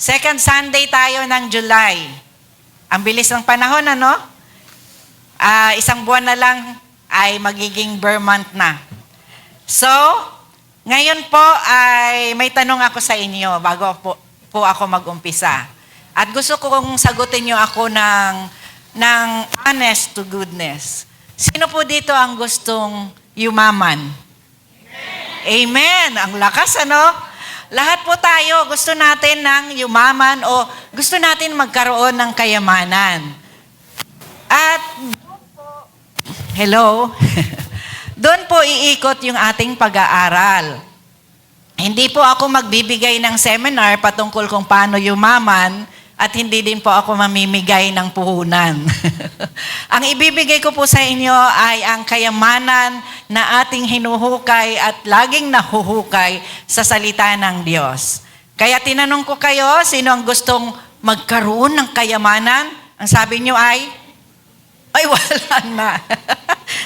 Second Sunday tayo ng July. Ang bilis ng panahon, ano? Isang buwan na lang ay magiging Burr month na. So, ngayon po ay may tanong ako sa inyo bago po ako mag-umpisa. At gusto kong sagutin niyo ako ng honest to goodness. Sino po dito ang gustong yumaman? Amen. Ang lakas, ano? Lahat po tayo gusto natin ng yumaman o gusto natin magkaroon ng kayamanan. At hello? Doon po iikot yung ating pag-aaral. Hindi po ako magbibigay ng seminar patungkol kung paano yumaman at hindi din po ako mamimigay ng puhunan. Ang ibibigay ko po sa inyo ay ang kayamanan na ating hinuhukay at laging nahuhukay sa salita ng Diyos. Kaya tinanong ko kayo, sino ang gustong magkaroon ng kayamanan? Ang sabi nyo ay wala na.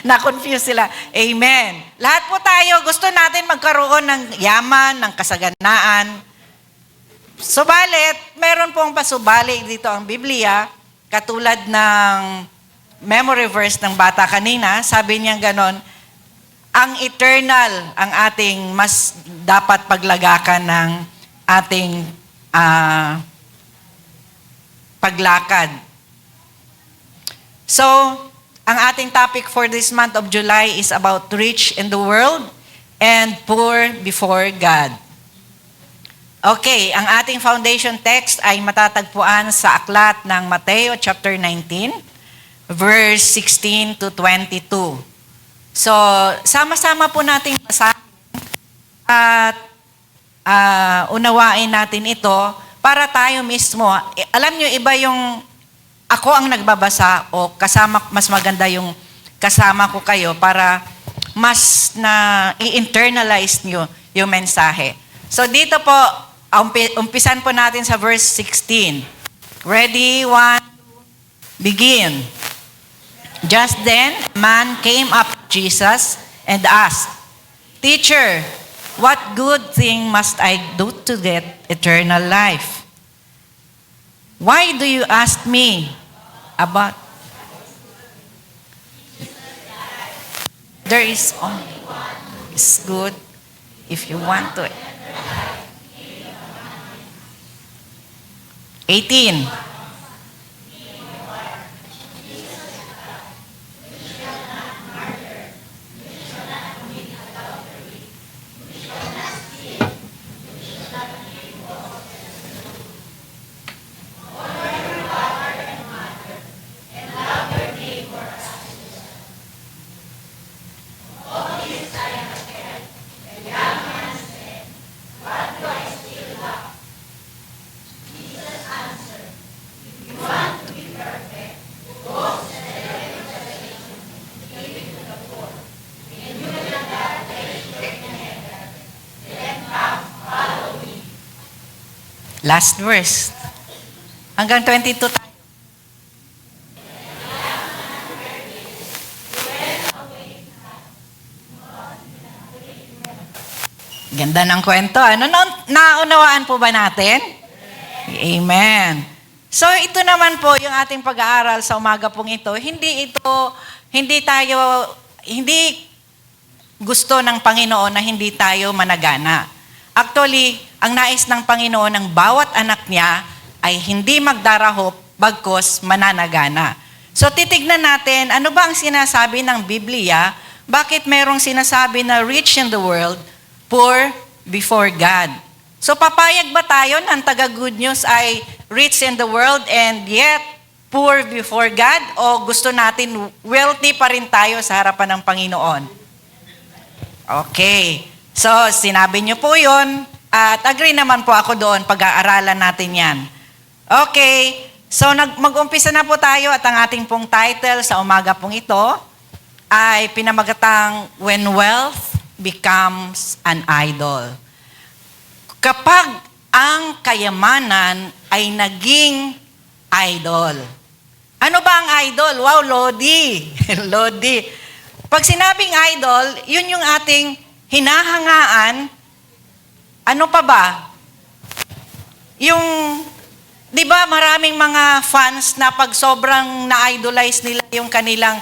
Na-confuse sila. Amen. Lahat po tayo, gusto natin magkaroon ng yaman, ng kasaganaan. Subalit, meron pong pasubalik dito ang Biblia, katulad ng memory verse ng bata kanina, sabi niya ganon, ang eternal ang ating mas dapat paglagakan ng ating paglakad. So, ang ating topic for this month of July is about rich in the world and poor before God. Okay, ang ating foundation text ay matatagpuan sa aklat ng Mateo chapter 19, verse 16 to 22. So, sama-sama po nating basahin at unawain natin ito para tayo mismo. Alam nyo, iba yung ako ang nagbabasa o mas maganda yung kasama ko kayo para mas na i-internalize nyo yung mensahe. So dito po, umpisan po natin sa verse 16. Ready? 1, begin. Just then, a man came up to Jesus and asked, "Teacher, what good thing must I do to get eternal life?" "Why do you ask me about?" There is only one. It's good if you want to. 18. Last verse. Hanggang 22 tayo. Ganda ng kwento. Naunawaan po ba natin? Amen. So ito naman po yung ating pag-aaral sa umaga pong ito. Hindi gusto ng Panginoon na hindi tayo managana. Actually, ang nais ng Panginoon ng bawat anak niya ay hindi magdarahop bagkos mananagana. So titignan natin, ano ba ang sinasabi ng Biblia? Bakit merong sinasabi na rich in the world, poor before God? So papayag ba tayo ng taga-good news ay rich in the world and yet poor before God? O gusto natin wealthy pa rin tayo sa harapan ng Panginoon? Okay. So, sinabi niyo po yun, at agree naman po ako doon, pag-aaralan natin yan. Okay, so mag-umpisa na po tayo at ang ating pong title sa umaga pong ito ay pinamagatang When Wealth Becomes an Idol. Kapag ang kayamanan ay naging idol. Ano ba ang idol? Wow, Lodi! Lodi. Pag sinabing idol, yun yung ating hinahangaan, ano pa ba? Yung Di ba maraming mga fans na pag sobrang na-idolize nila yung kanilang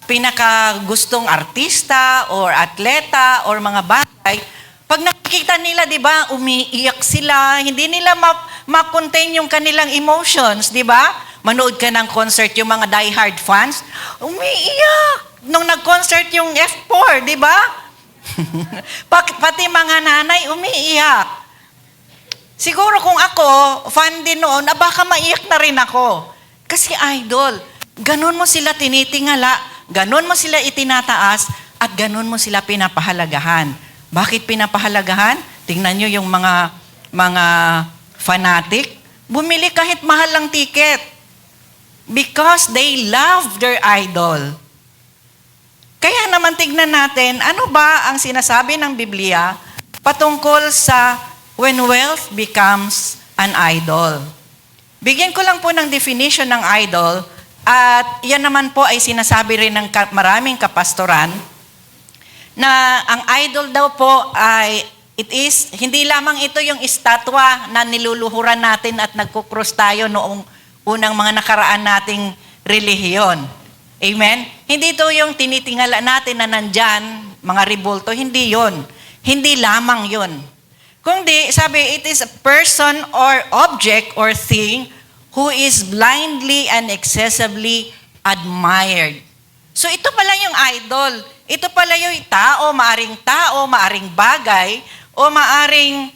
pinakagustong artista or atleta or mga bagay, pag nakikita nila, di ba, umiiyak sila, hindi nila ma-contain yung kanilang emotions, di ba? Manood ka ng concert, yung mga diehard fans, umiiyak. Nung nag-concert yung F4, di ba? Pati mga nanay, umiiyak. Siguro kung ako, fan din noon, baka maiyak na rin ako. Kasi idol, ganun mo sila tinitingala, ganun mo sila itinataas, at ganun mo sila pinapahalagahan. Bakit pinapahalagahan? Tingnan nyo yung mga fanatic, bumili kahit mahal lang ticket. Because they love their idol. Kaya naman tignan natin, ano ba ang sinasabi ng Biblia patungkol sa when wealth becomes an idol? Bigyan ko lang po ng definition ng idol at yan naman po ay sinasabi rin ng maraming kapastoran na ang idol daw po ay hindi lamang ito yung estatwa na niluluhuran natin at nagkukrus tayo noong unang mga nakaraan nating relihiyon. Amen? Hindi ito yung tinitingala natin na nandyan, mga ribulto. Hindi yon. Hindi lamang yon. Kundi, sabi, it is a person or object or thing who is blindly and excessively admired. So ito pala yung idol. Ito pala yung tao, maaring bagay, o maaring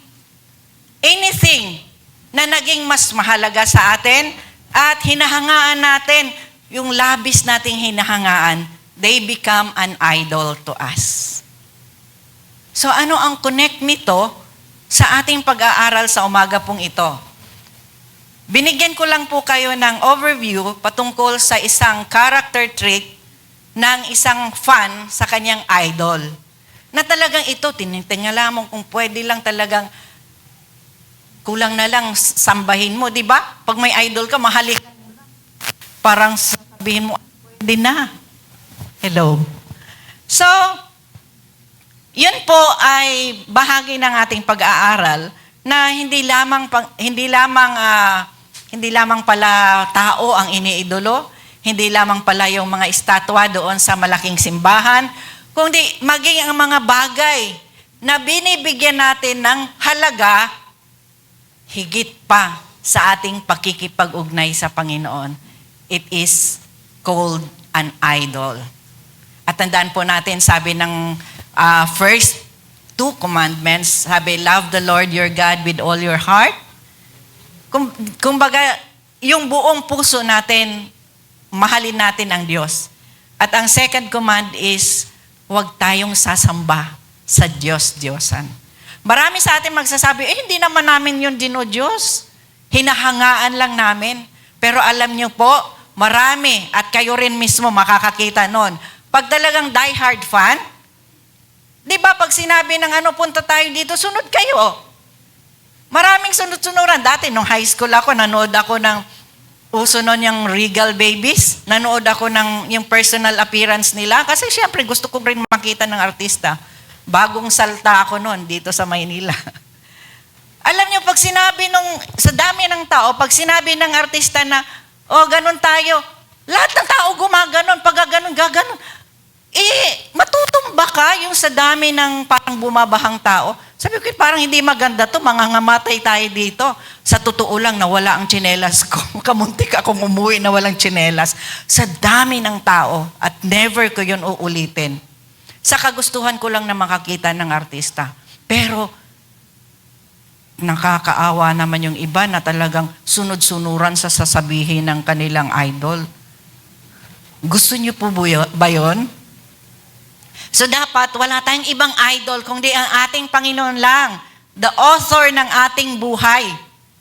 anything na naging mas mahalaga sa atin at hinahangaan natin, yung labis nating hinahangaan, they become an idol to us. So ano ang connect nito sa ating pag-aaral sa umaga pong ito? Binigyan ko lang po kayo ng overview patungkol sa isang character trait ng isang fan sa kanyang idol. Na talagang ito, tinitingala mo kung pwede lang talagang kulang na lang sambahin mo, di ba? Pag may idol ka, mahalikan mo na. Parang sabihin mo, pwede na. Hello. So, yun po ay bahagi ng ating pag-aaral na hindi lamang pala tao ang iniidolo, hindi lamang pala yung mga estatwa doon sa malaking simbahan, kundi maging ang mga bagay na binibigyan natin ng halaga higit pa sa ating pakikipag-ugnay sa Panginoon. It is called an idol. At tandaan po natin, sabi ng first two commandments, sabi, love the Lord your God with all your heart. Kumbaga, yung buong puso natin, mahalin natin ang Diyos. At ang second command is, huwag tayong sasamba sa Diyos-Diyosan. Marami sa atin magsasabi, hindi naman namin yun dino-Diyos. Hinahangaan lang namin. Pero alam niyo po, marami at kayo rin mismo makakakita nun. Pag talagang die-hard fan, di ba pag sinabi ng punta tayo dito, sunod kayo. Maraming sunod-sunuran. Dati, nung high school ako, nanood ako ng uso nun yung Regal Babies. Nanood ako ng yung personal appearance nila. Kasi syempre, gusto ko rin makita ng artista. Bagong salta ako noon dito sa Maynila. Alam niyo, pag sinabi sa dami ng tao, pag sinabi ng artista na, ganun tayo, lahat ng tao gumaganon, pag gaganon. Matutumba ka yung sa dami ng parang bumabahang tao. Sabi ko, parang hindi maganda to, mangangamatay tayo dito. Sa totoo lang, nawala ang tsinelas ko. Kamuntik akong umuwi na walang tsinelas. Sa dami ng tao, at never ko yun uulitin. Sa kagustuhan ko lang na makakita ng artista. Pero, nakakaawa naman yung iba na talagang sunod-sunuran sa sasabihin ng kanilang idol. Gusto niyo po ba yun? So dapat wala tayong ibang idol kundi ang ating Panginoon lang. The author ng ating buhay.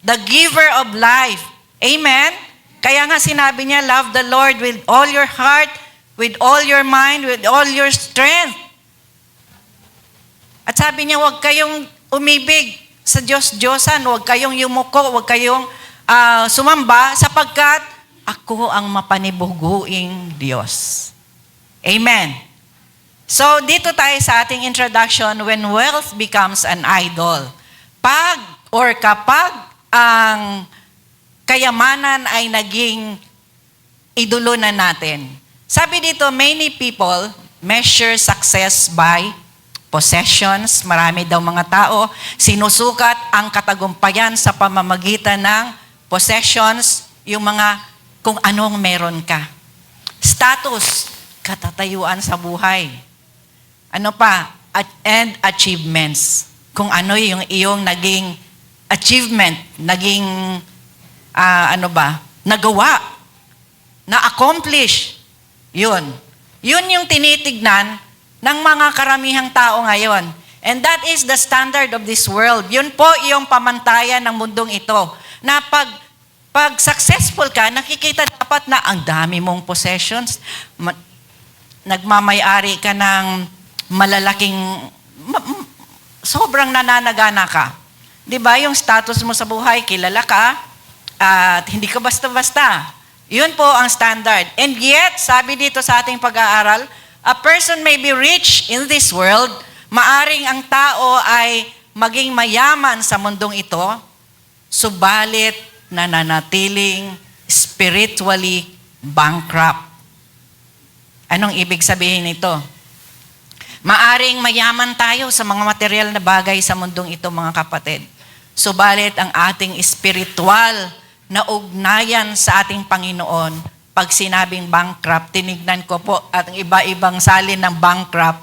The giver of life. Amen? Kaya nga sinabi niya, love the Lord with all your heart, with all your mind, with all your strength. At sabi niya, huwag kayong umibig sa Diyos-Diyosan, huwag kayong yumuko, huwag kayong sumamba, sapagkat ako ang mapanibuguing Diyos. Amen. So, dito tayo sa ating introduction, when wealth becomes an idol. Kapag ang kayamanan ay naging idolo na natin. Sabi dito, many people measure success by possessions. Marami daw mga tao sinusukat ang katagumpayan sa pamamagitan ng possessions, yung mga kung anong meron ka. Status, katatayuan sa buhay. Ano pa? And achievements. Kung ano yung iyong naging achievement, naging nagawa, na-accomplish. Yun. Yun yung tinitignan ng mga karamihang tao ngayon. And that is the standard of this world. Yun po yung pamantayan ng mundong ito. Na pag successful ka, nakikita dapat na ang dami mong possessions. Nagmamayari ka ng malalaking, sobrang nananagana ka. Di ba yung status mo sa buhay, kilala ka, at hindi ka basta-basta. Yun po ang standard. And yet, sabi dito sa ating pag-aaral, a person may be rich in this world, maaring ang tao ay maging mayaman sa mundong ito, subalit nananatiling spiritually bankrupt. Anong ibig sabihin nito? Maaring mayaman tayo sa mga material na bagay sa mundong ito, mga kapatid. Subalit ang ating spiritual na ugnayan sa ating Panginoon, pag sinabing bankrupt, tinignan ko po at ang iba-ibang salin ng bankrupt,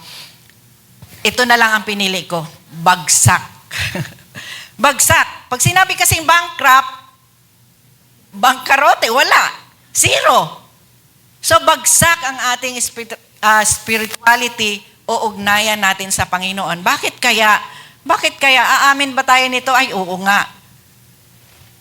ito na lang ang pinili ko, bagsak. Bagsak. Pag sinabi kasing bankrupt, bangkarote, wala. Zero. So bagsak ang ating spirituality o ugnayan natin sa Panginoon. Bakit kaya? Aamin ba tayo nito? Ay, oo nga.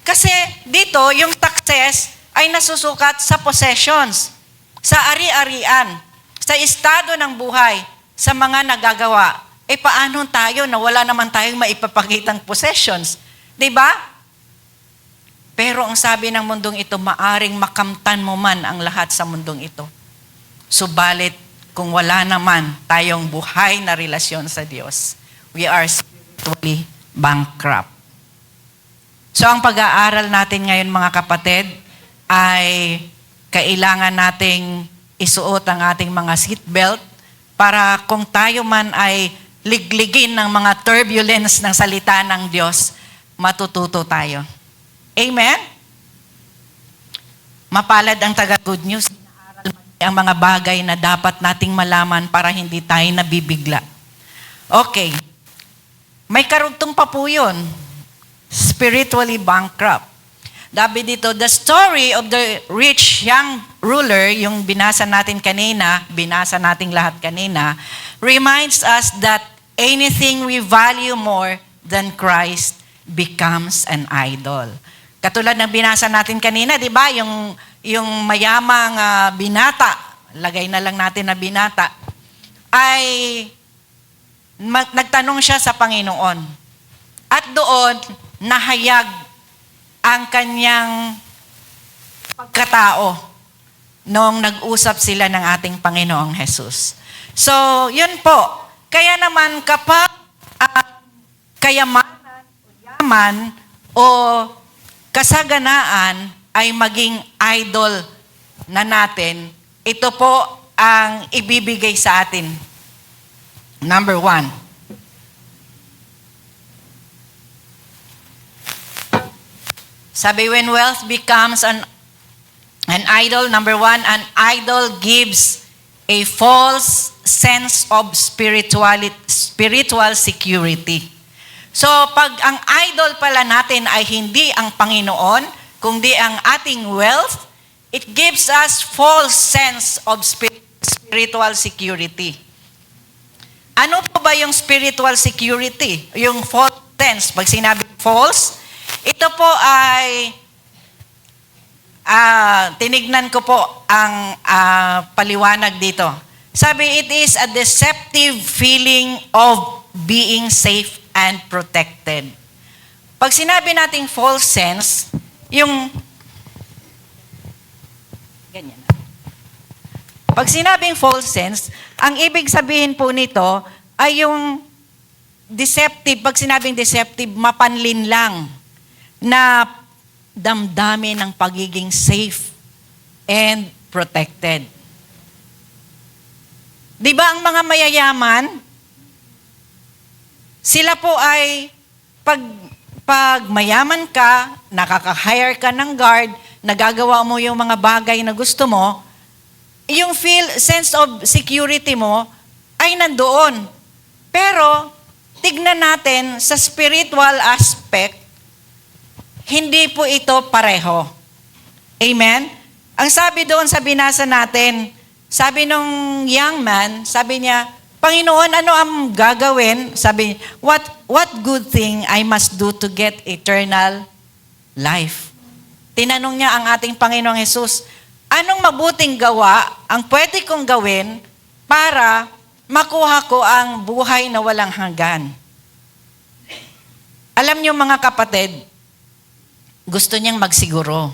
Kasi dito, yung success ay nasusukat sa possessions, sa ari-arian, sa estado ng buhay, sa mga nagagawa. Paano tayo na wala naman tayong maipapakitang possessions? Diba? Pero ang sabi ng mundong ito, maaring makamtan mo man ang lahat sa mundong ito. Subalit, kung wala naman tayong buhay na relasyon sa Diyos, we are spiritually bankrupt. So ang pag-aaral natin ngayon, mga kapatid, ay kailangan nating isuot ang ating mga seatbelt para kung tayo man ay ligligin ng mga turbulence ng salita ng Diyos, matututo tayo. Amen? Mapalad ang taga-good news. Ang mga bagay na dapat nating malaman para hindi tayo nabibigla. Okay. May karugtong pa po yun. Spiritually bankrupt. Sabi dito, the story of the rich young ruler, yung binasa natin kanina, binasa nating lahat kanina, reminds us that anything we value more than Christ becomes an idol. Katulad ng binasa natin kanina, di ba? Yung mayamang binata, lagay na lang natin na binata, ay nagtanong siya sa Panginoon. At doon, nahayag ang kanyang pagkatao noong nag-usap sila ng ating Panginoong Jesus. So, yun po. Kaya naman kapag kayamanan o yaman o kasaganaan ay maging idol na natin, ito po ang ibibigay sa atin. Number 1. Sabi, when wealth becomes an idol, number 1, an idol gives a false sense of spiritual security. So, pag ang idol pala natin ay hindi ang Panginoon, kundi ang ating wealth, it gives us false sense of spiritual security. Ano po ba yung spiritual security? Yung false sense. Pag sinabi false, ito po ay, tinignan ko po ang paliwanag dito. Sabi, it is a deceptive feeling of being safe and protected. Pag sinabi nating false sense, yung ganyan. Pag sinabing false sense, ang ibig sabihin po nito ay yung deceptive. Pag sinabing deceptive, mapanlin lang na damdamin ng pagiging safe and protected. Di ba ang mga mayayaman, sila po ay pag mayaman ka, nakaka-hire ka ng guard, nagagawa mo yung mga bagay na gusto mo, yung sense of security mo ay nandoon. Pero, tignan natin sa spiritual aspect, hindi po ito pareho. Amen? Ang sabi doon sa binasa natin, sabi nung young man, sabi niya, Panginoon, ano ang gagawin? Sabi, what good thing I must do to get eternal life? Tinanong niya ang ating Panginoong Jesus, anong mabuting gawa ang pwede kong gawin para makuha ko ang buhay na walang hanggan? Alam niyo mga kapatid, gusto niyang magsiguro.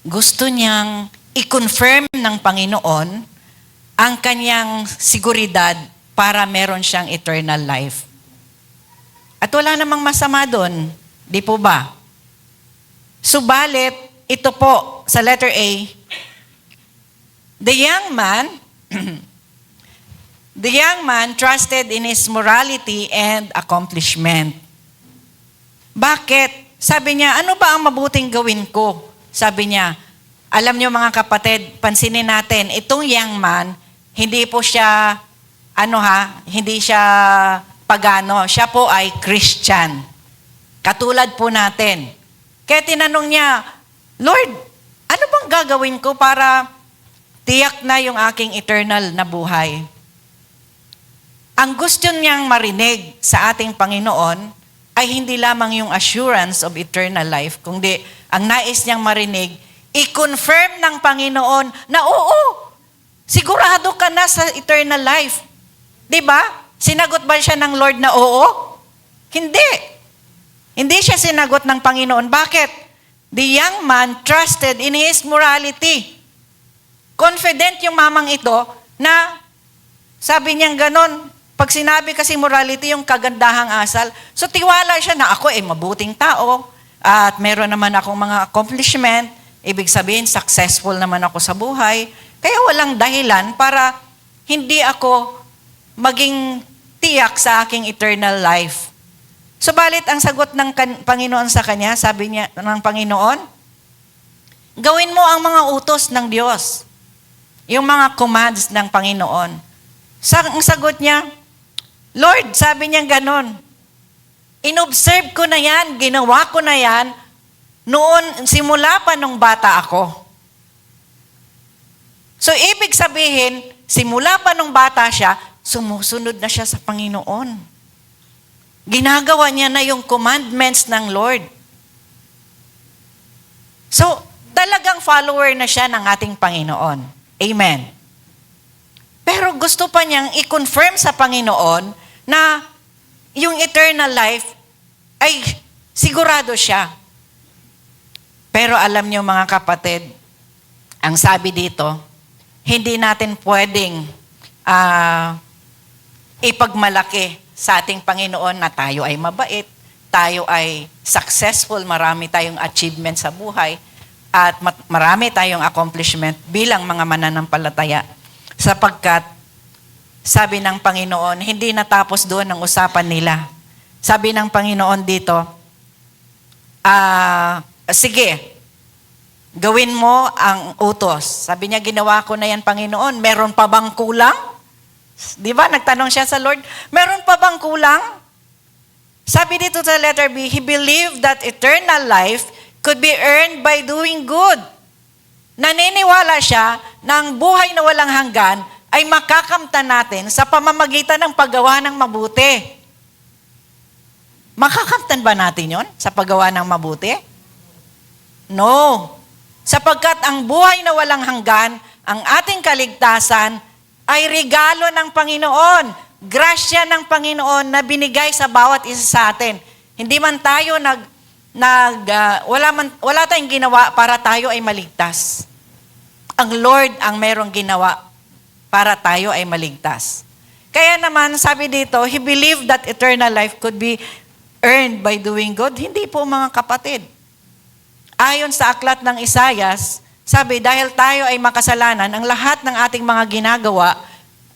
Gusto niyang i-confirm ng Panginoon ang kanyang seguridad para meron siyang eternal life. At wala namang masama doon, di po ba? Subalit, ito po sa letter A, the young man trusted in his morality and accomplishment. Bakit? Sabi niya, ano ba ang mabuting gawin ko? Sabi niya, alam niyo mga kapatid, pansinin natin, itong young man, hindi po siya, hindi siya pagano, siya po ay Christian. Katulad po natin. Kaya tinanong niya, Lord, ano bang gagawin ko para tiyak na yung aking eternal na buhay? Ang gusto niyang marinig sa ating Panginoon ay hindi lamang yung assurance of eternal life, kundi ang nais niyang marinig, i-confirm ng Panginoon na oo, sigurado ka na sa eternal life. Diba? Sinagot ba siya ng Lord na oo? Hindi. Hindi siya sinagot ng Panginoon. Bakit? The young man trusted in his morality. Confident yung mamang ito na sabi niyang ganon, pag sinabi kasi morality, yung kagandahang asal, so tiwala siya na ako mabuting tao at meron naman akong mga accomplishment, ibig sabihin successful naman ako sa buhay, kaya walang dahilan para hindi ako maging tiyak sa aking eternal life. Subalit ang sagot ng Panginoon sa kanya, sabi niya ng Panginoon, gawin mo ang mga utos ng Diyos. Yung mga commands ng Panginoon. Ang sagot niya, Lord, sabi niya ganon, inobserve ko na yan, ginawa ko na yan, noon, simula pa nung bata ako. So, ibig sabihin, simula pa nung bata siya, sumusunod na siya sa Panginoon. Ginagawa niya na yung commandments ng Lord. So, talagang follower na siya ng ating Panginoon. Amen. Pero gusto pa niyang i-confirm sa Panginoon na yung eternal life ay sigurado siya. Pero alam niyo mga kapatid, ang sabi dito, hindi natin pwedeng ipagmalaki sa ating Panginoon na tayo ay mabait, tayo ay successful, marami tayong achievement sa buhay, at marami tayong accomplishment bilang mga mananampalataya. Sapagkat, sabi ng Panginoon, hindi natapos doon ang usapan nila. Sabi ng Panginoon dito, sige, gawin mo ang utos. Sabi niya, ginawa ko na yan, Panginoon. Meron pa bang kulang? Di ba? Nagtanong siya sa Lord, meron pa bang kulang? Sabi dito sa letter B, he believed that eternal life could be earned by doing good. Naniniwala siya na ang buhay na walang hanggan ay makakamtan natin sa pamamagitan ng paggawa ng mabuti. Makakamtan ba natin yon sa paggawa ng mabuti? No. Sapagkat ang buhay na walang hanggan, ang ating kaligtasan, ay regalo ng Panginoon. Grasya ng Panginoon na binigay sa bawat isa sa atin. Hindi man tayo wala tayong ginawa para tayo ay maligtas. Ang Lord ang merong ginawa para tayo ay maligtas. Kaya naman, sabi dito, he believed that eternal life could be earned by doing good. Hindi po mga kapatid. ayon sa aklat ng Isayas, sabi, dahil tayo ay makasalanan, ang lahat ng ating mga ginagawa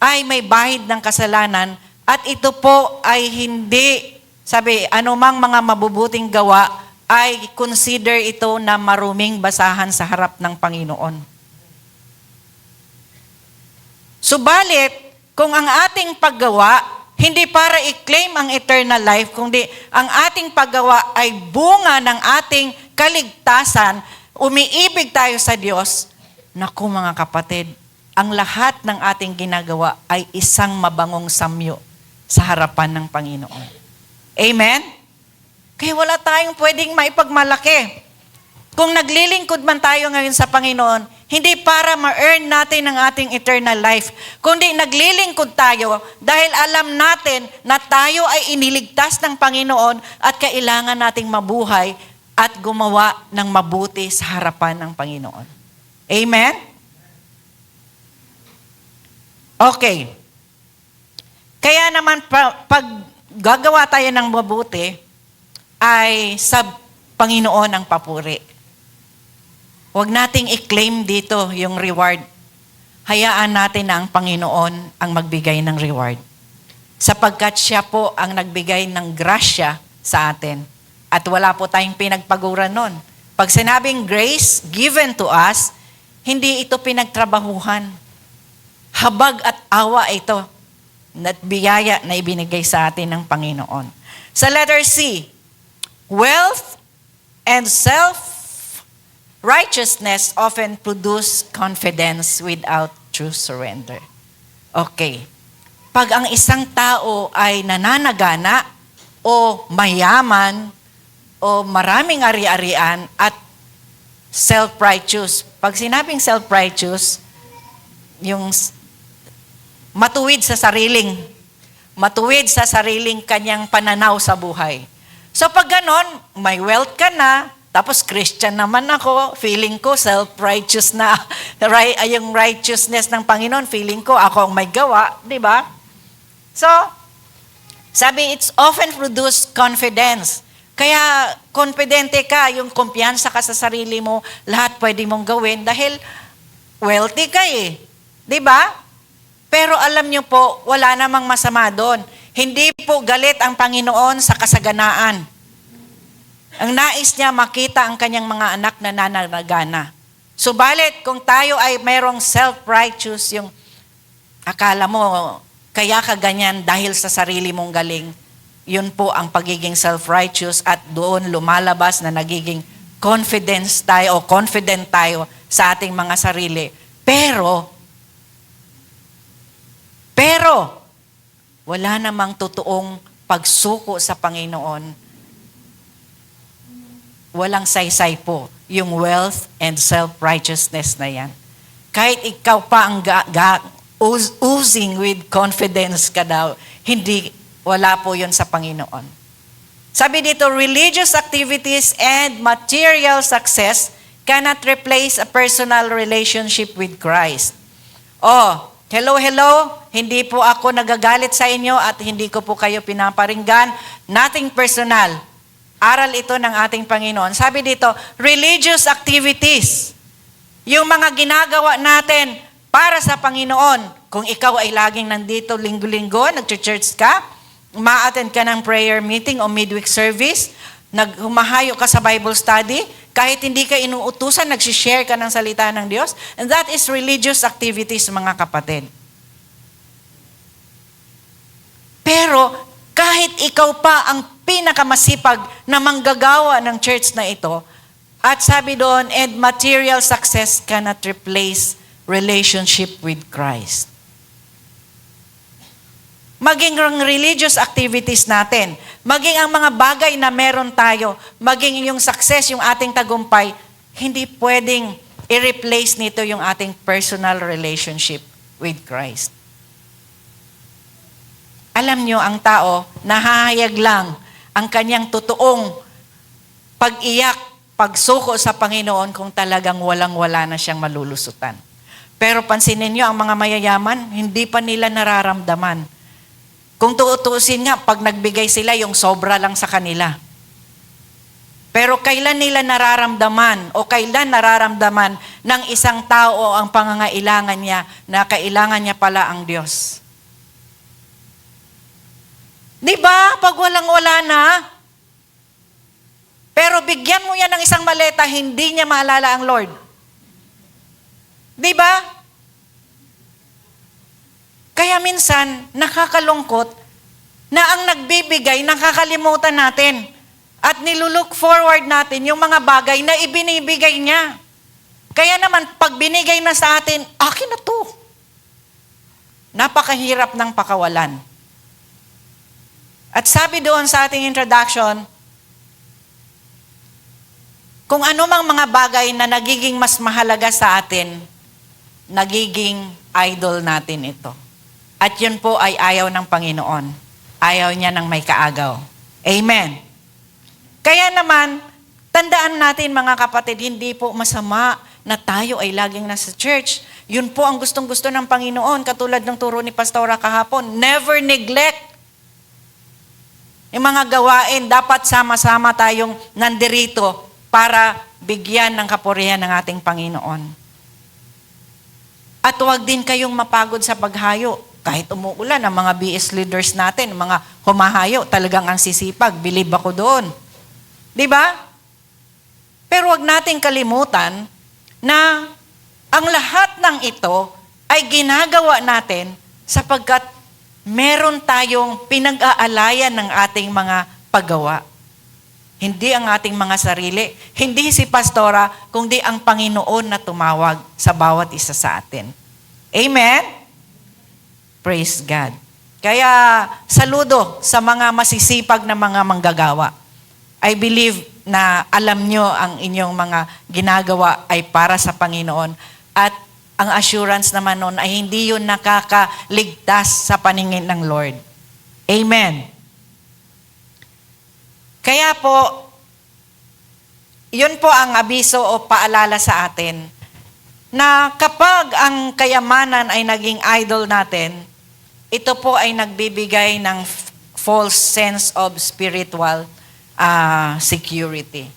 ay may bahid ng kasalanan at ito po ay hindi, sabi, anumang mga mabubuting gawa ay consider ito na maruming basahan sa harap ng Panginoon. Subalit, kung ang ating paggawa, hindi para i-claim ang eternal life, kundi ang ating paggawa ay bunga ng ating kaligtasan, umiibig tayo sa Diyos, naku mga kapatid, ang lahat ng ating ginagawa ay isang mabangong samyo sa harapan ng Panginoon. Amen? Kaya wala tayong pwedeng maipagmalaki. Kung naglilingkod man tayo ngayon sa Panginoon, hindi para ma-earn natin ang ating eternal life, kundi naglilingkod tayo dahil alam natin na tayo ay iniligtas ng Panginoon at kailangan nating mabuhay at gumawa ng mabuti sa harapan ng Panginoon. Amen? Okay. Kaya naman pag gagawa tayo ng mabuti, ay sa Panginoon ang papuri. Huwag nating i-claim dito yung reward. Hayaan natin na ang Panginoon ang magbigay ng reward. Sapagkat siya po ang nagbigay ng grasya sa atin. At wala po tayong pinagpaguran nun. Pag sinabing grace given to us, hindi ito pinagtrabahuhan. Habag at awa ito at biyaya na ibinigay sa atin ng Panginoon. Sa letter C, wealth and self-righteousness often produce confidence without true surrender. Okay. Pag ang isang tao ay nananagana o mayaman o maraming ari-arian at self-righteous. Pag sinabing self-righteous, yung matuwid sa sariling kanyang pananaw sa buhay. So pag ganon, may wealth ka na, tapos Christian naman ako, feeling ko self-righteous na, yung righteousness ng Panginoon, feeling ko ako ang may gawa, di ba? So, sabi, it's often produced confidence. Kaya, confidente ka, yung kumpiyansa ka sa sarili mo, lahat pwede mong gawin dahil wealthy ka eh. Di ba? Pero alam niyo po, wala namang masama doon. Hindi po galit ang Panginoon sa kasaganaan. Ang nais niya makita ang kanyang mga anak na nananagana. Subalit, kung tayo ay mayroong self-righteous, yung akala mo, kaya ka ganyan dahil sa sarili mong galing, yun po ang pagiging self-righteous at doon lumalabas na nagiging confident tayo sa ating mga sarili. Pero, wala namang totoong pagsuko sa Panginoon. Walang saysay po yung wealth and self-righteousness na yan. Kahit ikaw pa ang oozing with confidence ka daw, wala po yun sa Panginoon. Sabi dito, religious activities and material success cannot replace a personal relationship with Christ. Hello, hindi po ako nagagalit sa inyo at hindi ko po kayo pinaparinggan. Nothing personal. Aral ito ng ating Panginoon. Sabi dito, religious activities. Yung mga ginagawa natin para sa Panginoon. Kung ikaw ay laging nandito linggo-linggo, nag-church ka, uma-attend ka ng prayer meeting o midweek service, humahayo ka sa Bible study, kahit hindi ka inuutusan, nagsishare ka ng salita ng Diyos, and that is religious activities, mga kapatid. Pero, kahit ikaw pa ang pinakamasipag na manggagawa ng church na ito, at sabi doon, and material success cannot replace relationship with Christ. Maging ang religious activities natin, maging ang mga bagay na meron tayo, maging yung success, yung ating tagumpay, hindi pwedeng i-replace nito yung ating personal relationship with Christ. Alam nyo, ang tao, nahahayag lang ang kanyang totoong pag-iyak, pagsuko sa Panginoon kung talagang walang-wala na siyang malulusutan. Pero pansinin nyo, ang mga mayayaman, hindi pa nila nararamdaman. Kung tuutusin nga, pag nagbigay sila, yung sobra lang sa kanila. Pero kailan nila nararamdaman o kailan nararamdaman ng isang tao ang pangangailangan niya na kailangan niya pala ang Diyos? Di ba? Pag walang-wala na, pero bigyan mo yan ng isang maleta, hindi niya maalala ang Lord. Di ba? Kaya minsan, nakakalungkot na ang nagbibigay, nakakalimutan natin. At nilulook forward natin yung mga bagay na ibinibigay niya. Kaya naman, pag binigay na sa atin, akin na to. Napakahirap ng pakawalan. At sabi doon sa ating introduction, kung ano mang mga bagay na nagiging mas mahalaga sa atin, nagiging idol natin ito. At yun po ay ayaw ng Panginoon. Ayaw niya ng may kaagaw. Amen. Kaya naman, tandaan natin mga kapatid, hindi po masama na tayo ay laging nasa church. Yun po ang gustong-gusto ng Panginoon, katulad ng turo ni Pastora kahapon. Never neglect. Yung mga gawain, dapat sama-sama tayong nandirito para bigyan ng kapurihan ng ating Panginoon. At huwag din kayong mapagod sa paghayo. Kahit umuulan, ang mga BS leaders natin, mga humahayo, talagang ang sisipag. Believe ako doon. Di ba? Pero huwag nating kalimutan na ang lahat ng ito ay ginagawa natin sapagkat meron tayong pinag-aalayan ng ating mga paggawa. Hindi ang ating mga sarili, hindi si Pastora, kundi ang Panginoon na tumawag sa bawat isa sa atin. Amen? Praise God. Kaya saludo sa mga masisipag na mga manggagawa. I believe na alam nyo ang inyong mga ginagawa ay para sa Panginoon at ang assurance naman nun ay hindi yun nakakaligtas sa paningin ng Lord. Amen. Kaya po, yun po ang abiso o paalala sa atin na kapag ang kayamanan ay naging idol natin, ito po ay nagbibigay ng false sense of spiritual security.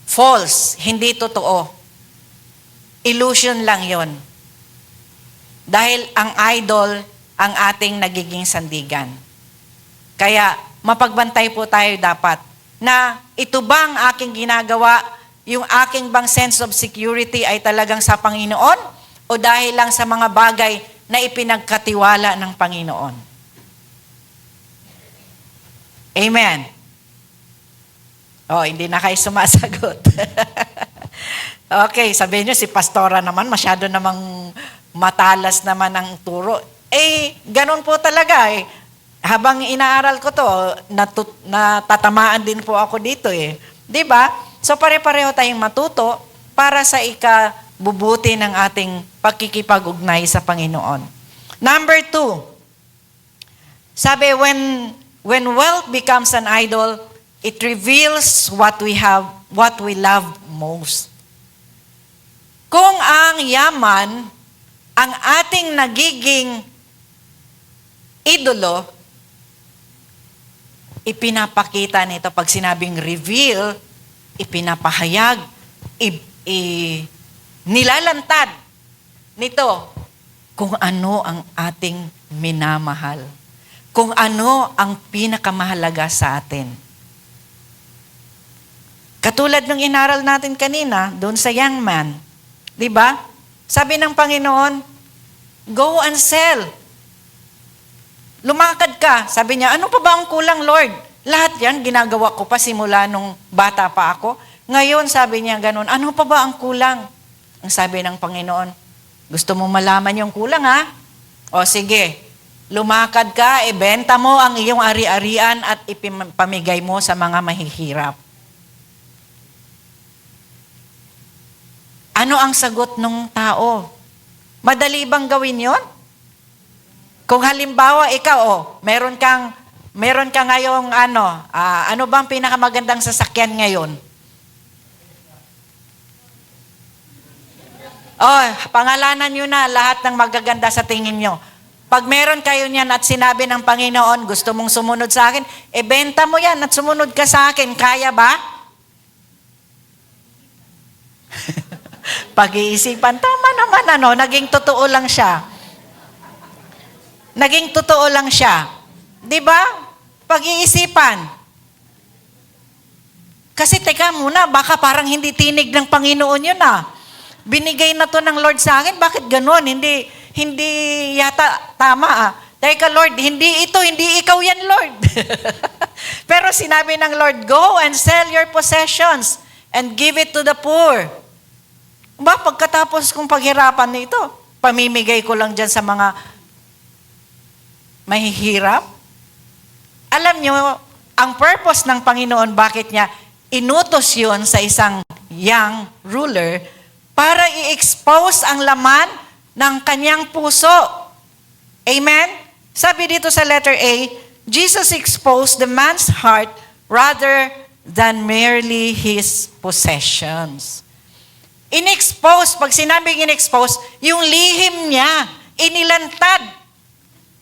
False, hindi totoo. Illusion lang yon. Dahil ang idol ang ating nagiging sandigan. Kaya mapagbantay po tayo dapat na ito bang aking ginagawa, yung aking bang sense of security ay talagang sa Panginoon o dahil lang sa mga bagay na ipinagkatiwala ng Panginoon. Amen. Oh, hindi na kayo sumasagot. Okay, sabihin nyo, si Pastora naman, masyado namang matalas naman ang turo. Ganun po talaga eh. Habang inaaral ko to, natatamaan din po ako dito eh. Di ba? So pare-pareho tayong matuto para sa ikabubuti ng ating pagkikipag-ugnay sa Panginoon. Number 2, sabi, when wealth becomes an idol, it reveals what we love most. Kung ang yaman, ang ating nagiging idolo, ipinapakita nito pag sinabing reveal, ipinapahayag, nilalantad nito kung ano ang ating minamahal. Kung ano ang pinakamahalaga sa atin. Katulad ng inaral natin kanina, doon sa young man, di ba? Sabi ng Panginoon, go and sell. Lumakad ka. Sabi niya, ano pa ba ang kulang, Lord? Lahat yan, ginagawa ko pa simula nung bata pa ako. Ngayon, sabi niya ganun, ano pa ba ang kulang? Ang sabi ng Panginoon, gusto mo malaman yung kulang, ha? O sige, lumakad ka, ibenta mo ang iyong ari-arian at ipamigay mo sa mga mahihirap. Ano ang sagot ng tao? Madali bang gawin yon? Kung halimbawa ikaw, meron kang ngayong ano bang pinakamagandang sasakyan ngayon? Pangalanan nyo na lahat ng magaganda sa tingin nyo. Pag meron kayo niyan at sinabi ng Panginoon, gusto mong sumunod sa akin, benta mo yan at sumunod ka sa akin. Kaya ba? Pag-iisipan, tama naman, naging totoo lang siya. Naging totoo lang siya. Di ba? Pag-iisipan. Kasi teka muna, baka parang hindi tinig ng Panginoon yun Binigay na to ng Lord sa akin, bakit ganun? Hindi yata tama Teka Lord, hindi ikaw yan Lord. Pero sinabi ng Lord, go and sell your possessions and give it to the poor. Pagkatapos kong paghirapan nito, pamimigay ko lang dyan sa mga mahihirap. Alam nyo, ang purpose ng Panginoon, bakit niya inutos yun sa isang young ruler para i-expose ang laman ng kanyang puso. Amen? Sabi dito sa letter A, Jesus exposed the man's heart rather than merely his possessions. In-expose, pag sinabing in-expose, yung lihim niya, inilantad.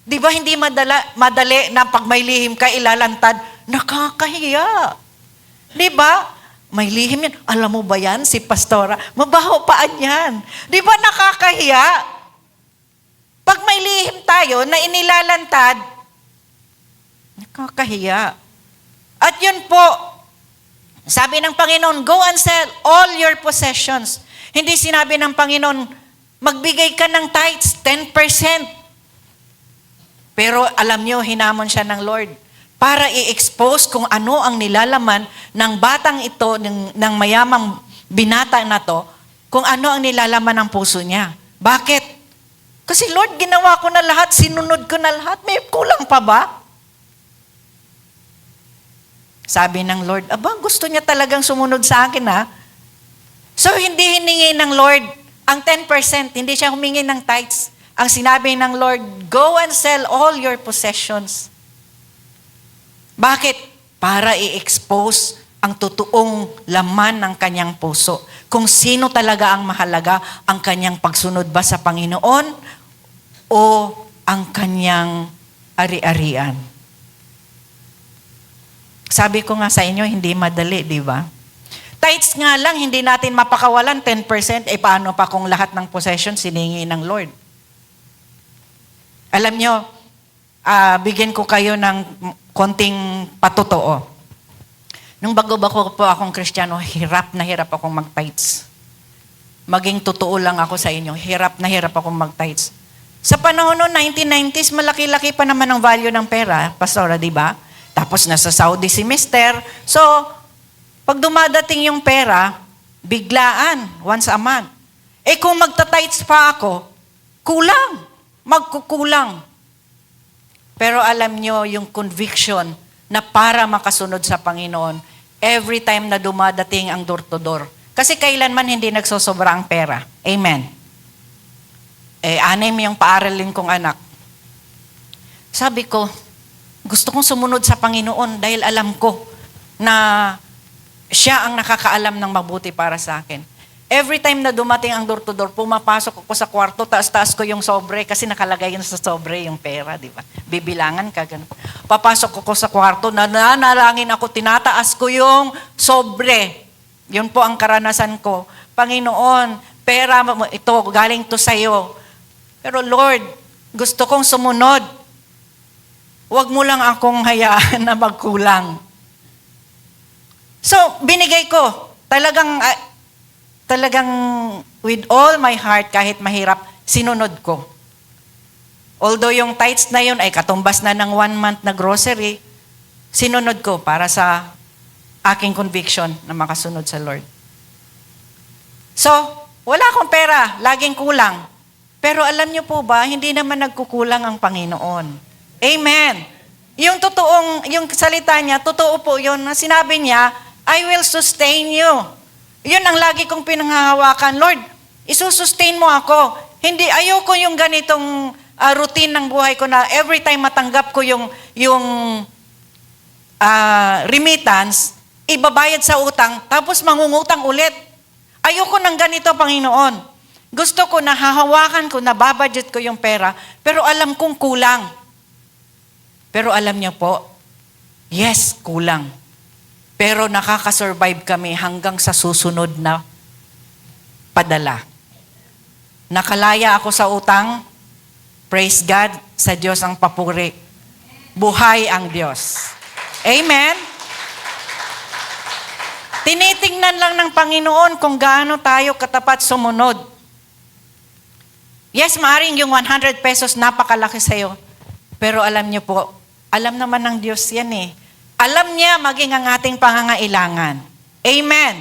Di ba hindi madali na pag may lihim ka ilalantad? Nakakahiya. Di ba? May lihim yan. Alam mo ba yan, si Pastora? Mabaho paan yan. Di ba nakakahiya? Pag may lihim tayo na inilalantad, nakakahiya. At yun po, sabi ng Panginoon, go and sell all your possessions. Hindi sinabi ng Panginoon, magbigay ka ng tithes, 10%. Pero alam nyo, hinamon siya ng Lord para i-expose kung ano ang nilalaman ng batang ito, ng mayamang binata na to, kung ano ang nilalaman ng puso niya. Bakit? Kasi Lord, ginawa ko na lahat, sinunod ko na lahat, may kulang pa ba? Sabi ng Lord, gusto niya talagang sumunod sa akin So hindi hiningi ng Lord ang 10%, hindi siya humingi ng tithes. Ang sinabi ng Lord, go and sell all your possessions. Bakit? Para i-expose ang totoong laman ng kanyang puso. Kung sino talaga ang mahalaga, ang kanyang pagsunod ba sa Panginoon o ang kanyang ari-arian. Sabi ko nga sa inyo, hindi madali, di ba? Tithes nga lang, hindi natin mapakawalan 10%, paano pa kung lahat ng possession siningi ng Lord? Alam nyo, bigyan ko kayo ng konting patotoo. Nung bago po akong Kristiyano, hirap na hirap akong mag-tithes. Maging totoo lang ako sa inyo, hirap na hirap akong mag-tithes. Sa panahon noon, 1990s, malaki-laki pa naman ang value ng pera, Pastora, di ba? Tapos nasa Saudi si Mister. So, pag dumadating yung pera, biglaan, once a month. Kung magta-tithes pa ako, kulang. Magkukulang. Pero alam nyo, yung conviction na para makasunod sa Panginoon, every time na dumadating ang door-to-door. Kasi kailanman hindi nagsosobra ang pera. Amen. 6 yung paaralin kong anak. Sabi ko, gusto kong sumunod sa Panginoon dahil alam ko na siya ang nakakaalam ng mabuti para sa akin. Every time na dumating ang door-to-door, pumapasok ako sa kwarto, taas-taas ko yung sobre kasi nakalagay yun sa sobre yung pera, di ba? Bibilangan ka, ganun. Papasok ako sa kwarto, nanalangin ako, tinataas ko yung sobre. Yun po ang karanasan ko. Panginoon, pera ito, galing to sa'yo. Pero Lord, gusto kong sumunod. Huwag mo lang akong hayaan na magkulang. So, binigay ko. Talagang with all my heart, kahit mahirap, sinunod ko. Although yung tithes na yun ay katumbas na ng 1 month na grocery, sinunod ko para sa aking conviction na makasunod sa Lord. So, wala akong pera, laging kulang. Pero alam niyo po ba, hindi naman nagkukulang ang Panginoon. Amen. Yung salita niya, totoo po yun. Sinabi niya, I will sustain you. Yun ang lagi kong pinanghahawakan. Lord, isusustain mo ako. Ayoko yung ganitong routine ng buhay ko na every time matanggap ko yung remittance, ibabayad sa utang, tapos mangungutang ulit. Ayoko ng ganito, Panginoon. Gusto ko na hahawakan ko, nababudget ko yung pera, pero alam kong kulang. Pero alam niyo po, yes, kulang. Pero nakakasurvive kami hanggang sa susunod na padala. Nakalaya ako sa utang, praise God, sa Diyos ang papuri. Buhay ang Diyos. Amen? Tinitingnan lang ng Panginoon kung gaano tayo katapat sumunod. Yes, maaring yung 100 pesos napakalaki sa'yo. Pero alam niyo po, alam naman ng Diyos yan eh. Alam niya maging ang ating pangangailangan. Amen.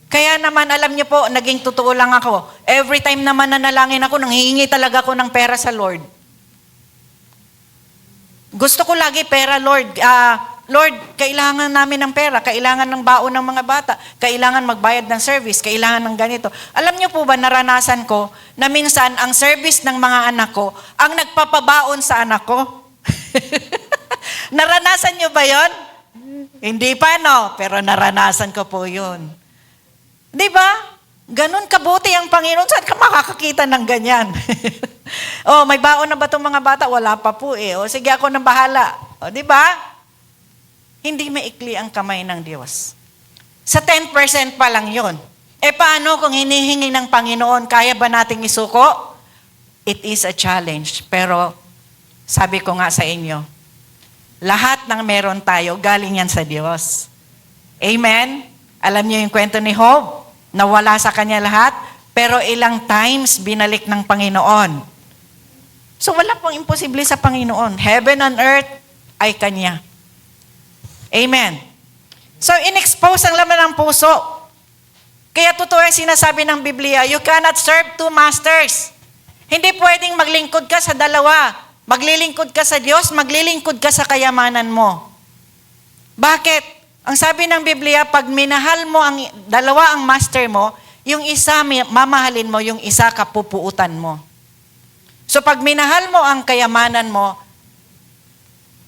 Kaya naman, alam niyo po, naging totoo lang ako. Every time naman nanalangin ako, nanghihingi talaga ako ng pera sa Lord. Gusto ko lagi pera, Lord. Lord, kailangan namin ng pera, kailangan ng baon ng mga bata, kailangan magbayad ng service, kailangan ng ganito. Alam niyo po ba, naranasan ko na minsan ang service ng mga anak ko ang nagpapabaon sa anak ko? Naranasan niyo ba yon? Hindi pa, no? Pero naranasan ko po yun. Di ba? Ganon kabuti ang Panginoon. Saan ka makakakita ng ganyan? Oh, may baon na ba itong mga bata? Wala pa po eh. O sige, ako nang bahala. O, di ba? Hindi maikli ang kamay ng Diyos. Sa 10% pa lang yon. E paano kung hinihingi ng Panginoon, kaya ba nating isuko? It is a challenge. Pero sabi ko nga sa inyo, lahat ng meron tayo, galing yan sa Diyos. Amen? Alam niyo yung kwento ni Job? Nawala sa kanya lahat, pero ilang times binalik ng Panginoon. So wala pong imposible sa Panginoon. Heaven and earth ay Kanya. Amen. So, in-expose ang laman ng puso. Kaya totoo yung sinasabi ng Biblia, you cannot serve two masters. Hindi pwedeng maglingkod ka sa dalawa. Maglilingkod ka sa Diyos, maglilingkod ka sa kayamanan mo. Bakit? Ang sabi ng Biblia, pag minahal mo ang dalawa ang master mo, yung isa mamahalin mo, yung isa kapupuutan mo. So, pag minahal mo ang kayamanan mo,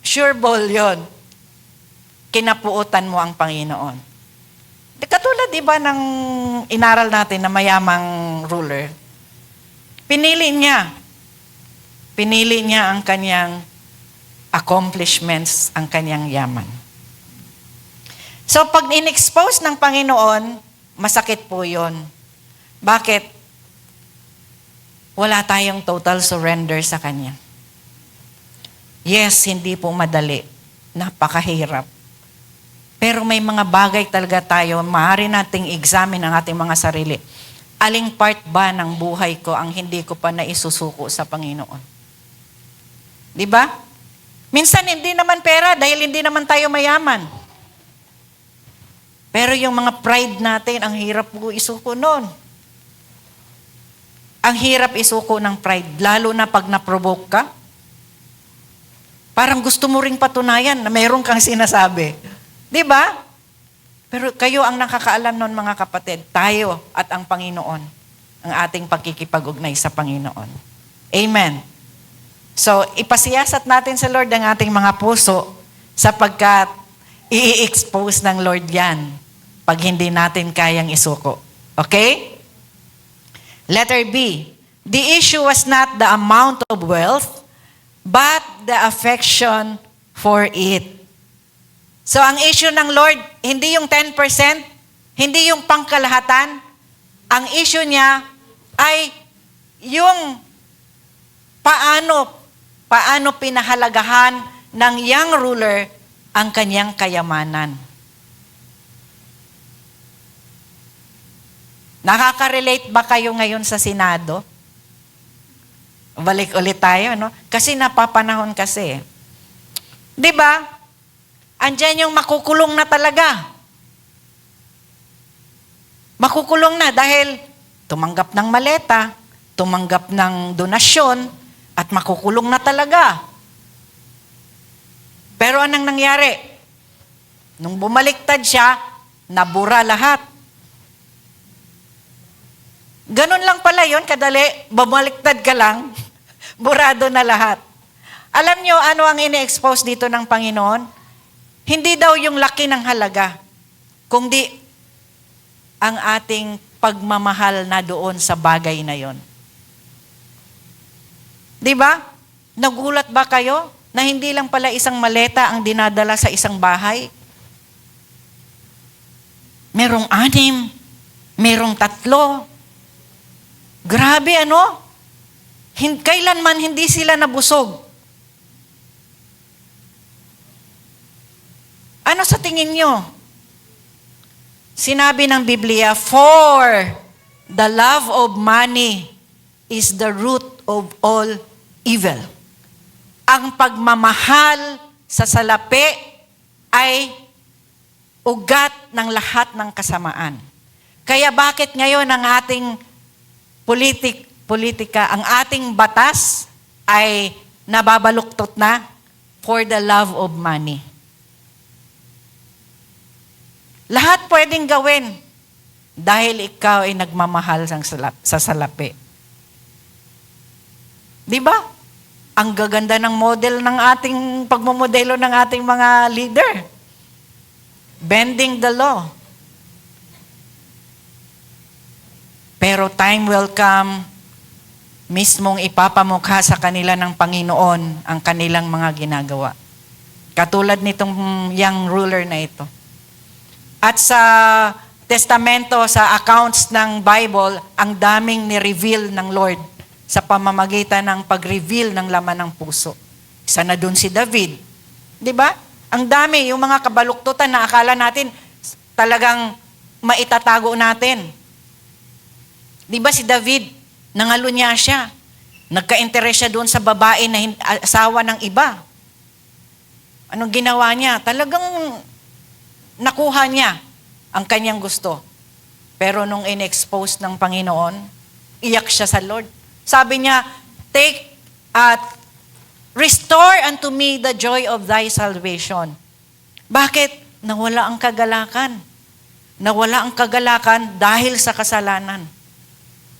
sure ball yun. Kinapuutan mo ang Panginoon. Katulad diba ng inaral natin na mayamang ruler? Pinili niya ang kanyang accomplishments, ang kanyang yaman. So pag in-expose ng Panginoon, masakit po yun. Bakit? Wala tayong total surrender sa Kanya. Yes, hindi po madali. Napakahirap. Pero may mga bagay talaga tayo, maaari nating examine ang ating mga sarili. Aling part ba ng buhay ko ang hindi ko pa naisusuko sa Panginoon? Di ba? Minsan hindi naman pera dahil hindi naman tayo mayaman. Pero yung mga pride natin, ang hirap po isuko nun. Ang hirap isuko ng pride, lalo na pag na-provoke ka. Parang gusto mo ring patunayan na mayroon kang sinasabi. Di ba? Pero kayo ang nakakaalam nun, mga kapatid, tayo at ang Panginoon, ang ating pagkikipag-ugnay sa Panginoon. Amen. So, ipasiyasat natin sa Lord ang ating mga puso sapagkat i-expose ng Lord yan pag hindi natin kayang isuko. Okay? Letter B. The issue was not the amount of wealth, but the affection for it. So, ang issue ng Lord, hindi yung 10%, hindi yung pangkalahatan. Ang issue niya ay yung paano pinahalagahan ng young ruler ang kanyang kayamanan. Nakaka-relate ba kayo ngayon sa Senado? Balik ulit tayo, no? Kasi napapanahon kasi. Di ba? Andiyan yung makukulong na talaga. Makukulong na dahil tumanggap ng maleta, tumanggap ng donasyon, at makukulong na talaga. Pero anong nangyari? Nung bumaliktad siya, nabura lahat. Ganun lang pala yun, kadali, bumaliktad ka lang, burado na lahat. Alam nyo ano ang ini-expose dito ng Panginoon? Hindi daw yung laki ng halaga, kundi ang ating pagmamahal na doon sa bagay na yon. Di ba? Nagulat ba kayo na hindi lang pala isang maleta ang dinadala sa isang bahay? Merong 6, merong 3. Grabe ano? Kailanman hindi sila nabusog. Ano sa tingin nyo? Sinabi ng Biblia, for the love of money is the root of all evil. Ang pagmamahal sa salapi ay ugat ng lahat ng kasamaan. Kaya bakit ngayon ang ating politika, ang ating batas ay nababaluktot na for the love of money. Lahat pwedeng gawin dahil ikaw ay nagmamahal sa salapi. Di ba? Ang gaganda ng model ng ating pagmomodelo ng ating mga leader. Bending the law. Pero time will come, mismong ipapamukha sa kanila ng Panginoon ang kanilang mga ginagawa. Katulad nitong young ruler na ito. At sa testamento, sa accounts ng Bible, ang daming ni-reveal ng Lord sa pamamagitan ng pag-reveal ng laman ng puso. Isa na dun si David. Di ba? Ang dami, yung mga kabaluktutan na akala natin talagang maitatago natin. Di ba si David, nangalunya siya. Nagka-interest siya doon sa babae na asawa ng iba. Anong ginawa niya? Talagang nakuha niya ang kanyang gusto. Pero nung in-expose ng Panginoon, iyak siya sa Lord. Sabi niya, restore unto me the joy of thy salvation. Bakit? Nawala ang kagalakan. Nawala ang kagalakan dahil sa kasalanan.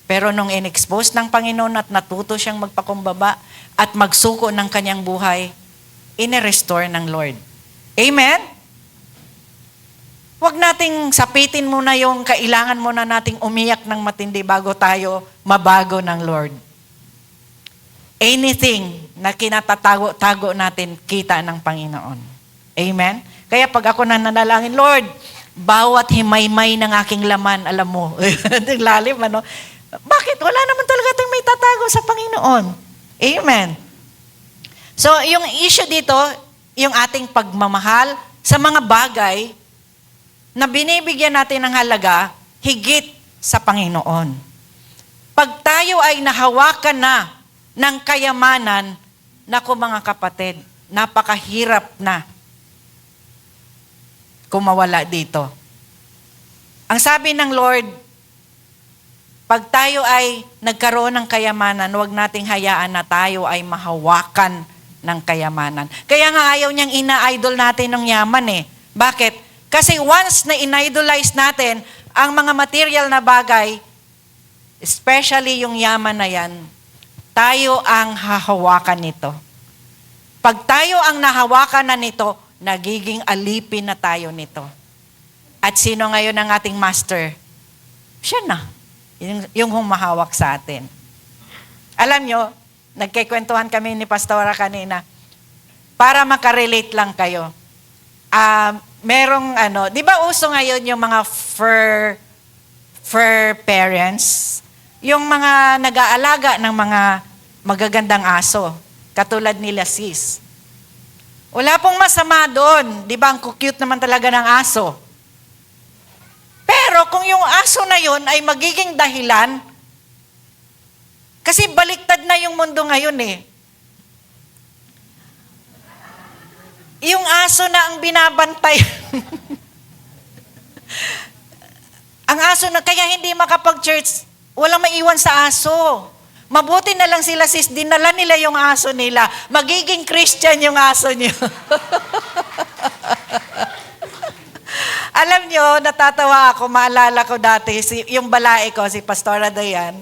Pero nung in-expose ng Panginoon at natuto siyang magpakumbaba at magsuko ng kanyang buhay, in-restore ng Lord. Amen? Huwag nating sapitin muna yung kailangan muna nating umiyak ng matindi bago tayo mabago ng Lord. Anything na kinatatago natin, kita ng Panginoon. Amen? Kaya pag ako nananalangin, Lord, bawat himaymay ng aking laman, alam mo, lalim, ano? Bakit? Wala naman talaga tayong may tatago sa Panginoon. Amen. So, yung issue dito, yung ating pagmamahal sa mga bagay na binibigyan natin ng halaga higit sa Panginoon. Pag tayo ay nahawakan na ng kayamanan, naku mga kapatid, napakahirap na kumawala dito. Ang sabi ng Lord, pag tayo ay nagkaroon ng kayamanan, huwag nating hayaan na tayo ay mahawakan ng kayamanan. Kaya nga ayaw niyang ina-idol natin ng yaman eh. Bakit? Kasi once na in-idolize natin ang mga material na bagay, especially yung yaman na yan, tayo ang hahawakan nito. Pag tayo ang nahawakan na nito, nagiging alipin na tayo nito. At sino ngayon ang ating master? Siya na. Yung humahawak sa atin. Alam nyo, nagkikwentuhan kami ni Pastora kanina, para makarelate lang kayo. Merong di ba uso ngayon yung mga fur parents? Yung mga nag-aalaga ng mga magagandang aso, katulad nila sis. Wala pong masama doon. Di ba ang cute naman talaga ng aso? Pero kung yung aso na yun ay magiging dahilan, kasi baliktad na yung mundo ngayon eh. Yung aso na ang binabantay. Ang aso na, kaya hindi makapag-church, walang maiwan sa aso. Mabuti na lang sila sis, dinala nila yung aso nila. Magiging Christian yung aso niyo. Alam nyo, natatawa ako, maalala ko dati, yung balae ko, si Pastora Dayan,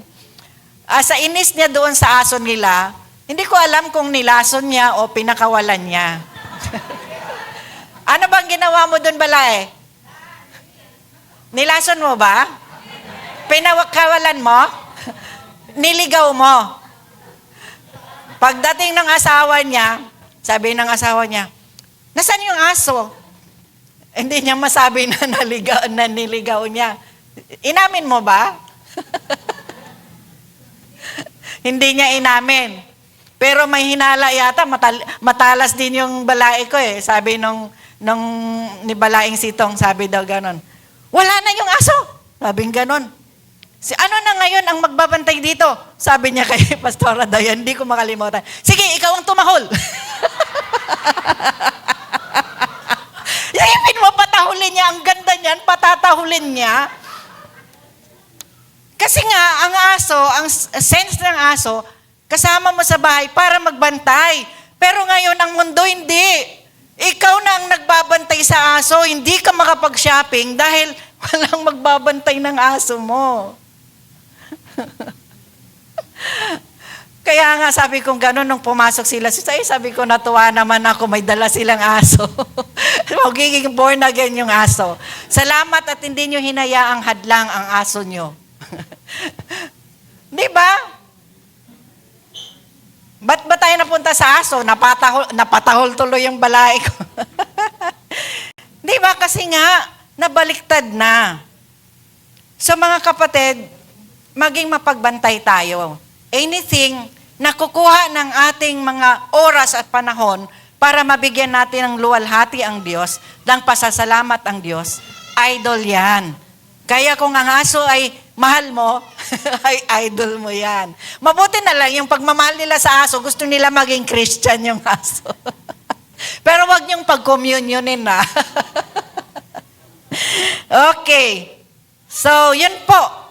sa inis niya doon sa aso nila, hindi ko alam kung nilason niya o pinakawalan niya. Ano bang ginawa mo doon, balae? Nilason mo ba? Pinawakawalan mo? Niligaw mo? Pagdating ng asawa niya, sabi ng asawa niya, nasaan yung aso? Hindi niya masabi na niligaw niya. Inamin mo ba? Hindi niya inamin. Pero may hinala yata, matalas din yung balae ko eh. Sabi nung ni Balaing Sitong, sabi daw ganon, wala na yung aso. Sabing ganon. Ano na ngayon ang magbabantay dito? Sabi niya kay Pastora Dayan, hindi ko makalimutan. Sige, ikaw ang tumahol. Isipin mo, patahulin niya. Ang ganda niyan, patatahulin niya. Kasi nga, ang aso, ang sense ng aso, kasama mo sa bahay para magbantay. Pero ngayon, ang mundo hindi. Ikaw na ang nagbabantay sa aso, hindi ka makapag-shopping dahil walang magbabantay ng aso mo. Kaya nga sabi kong gano'n, nung pumasok sila, sabi ko natuwa naman ako, may dala silang aso. Magiging born again yung aso. Salamat at hindi nyo hinayaang hadlang ang aso nyo. Di ba? Ba't ba tayo napunta sa aso? Napatahol tuloy yung balay ko. Di ba? Kasi nga, nabaliktad na. So mga kapatid, maging mapagbantay tayo. Anything na kukuha ng ating mga oras at panahon para mabigyan natin ng luwalhati ang Diyos, ng pasasalamat ang Diyos, idol yan. Kaya kung ang aso ay mahal mo, ay idol mo yan. Mabuti na lang yung pagmamahal nila sa aso, gusto nila maging Christian yung aso. Pero wag niyong pag-communionin na. Okay. So, yun po.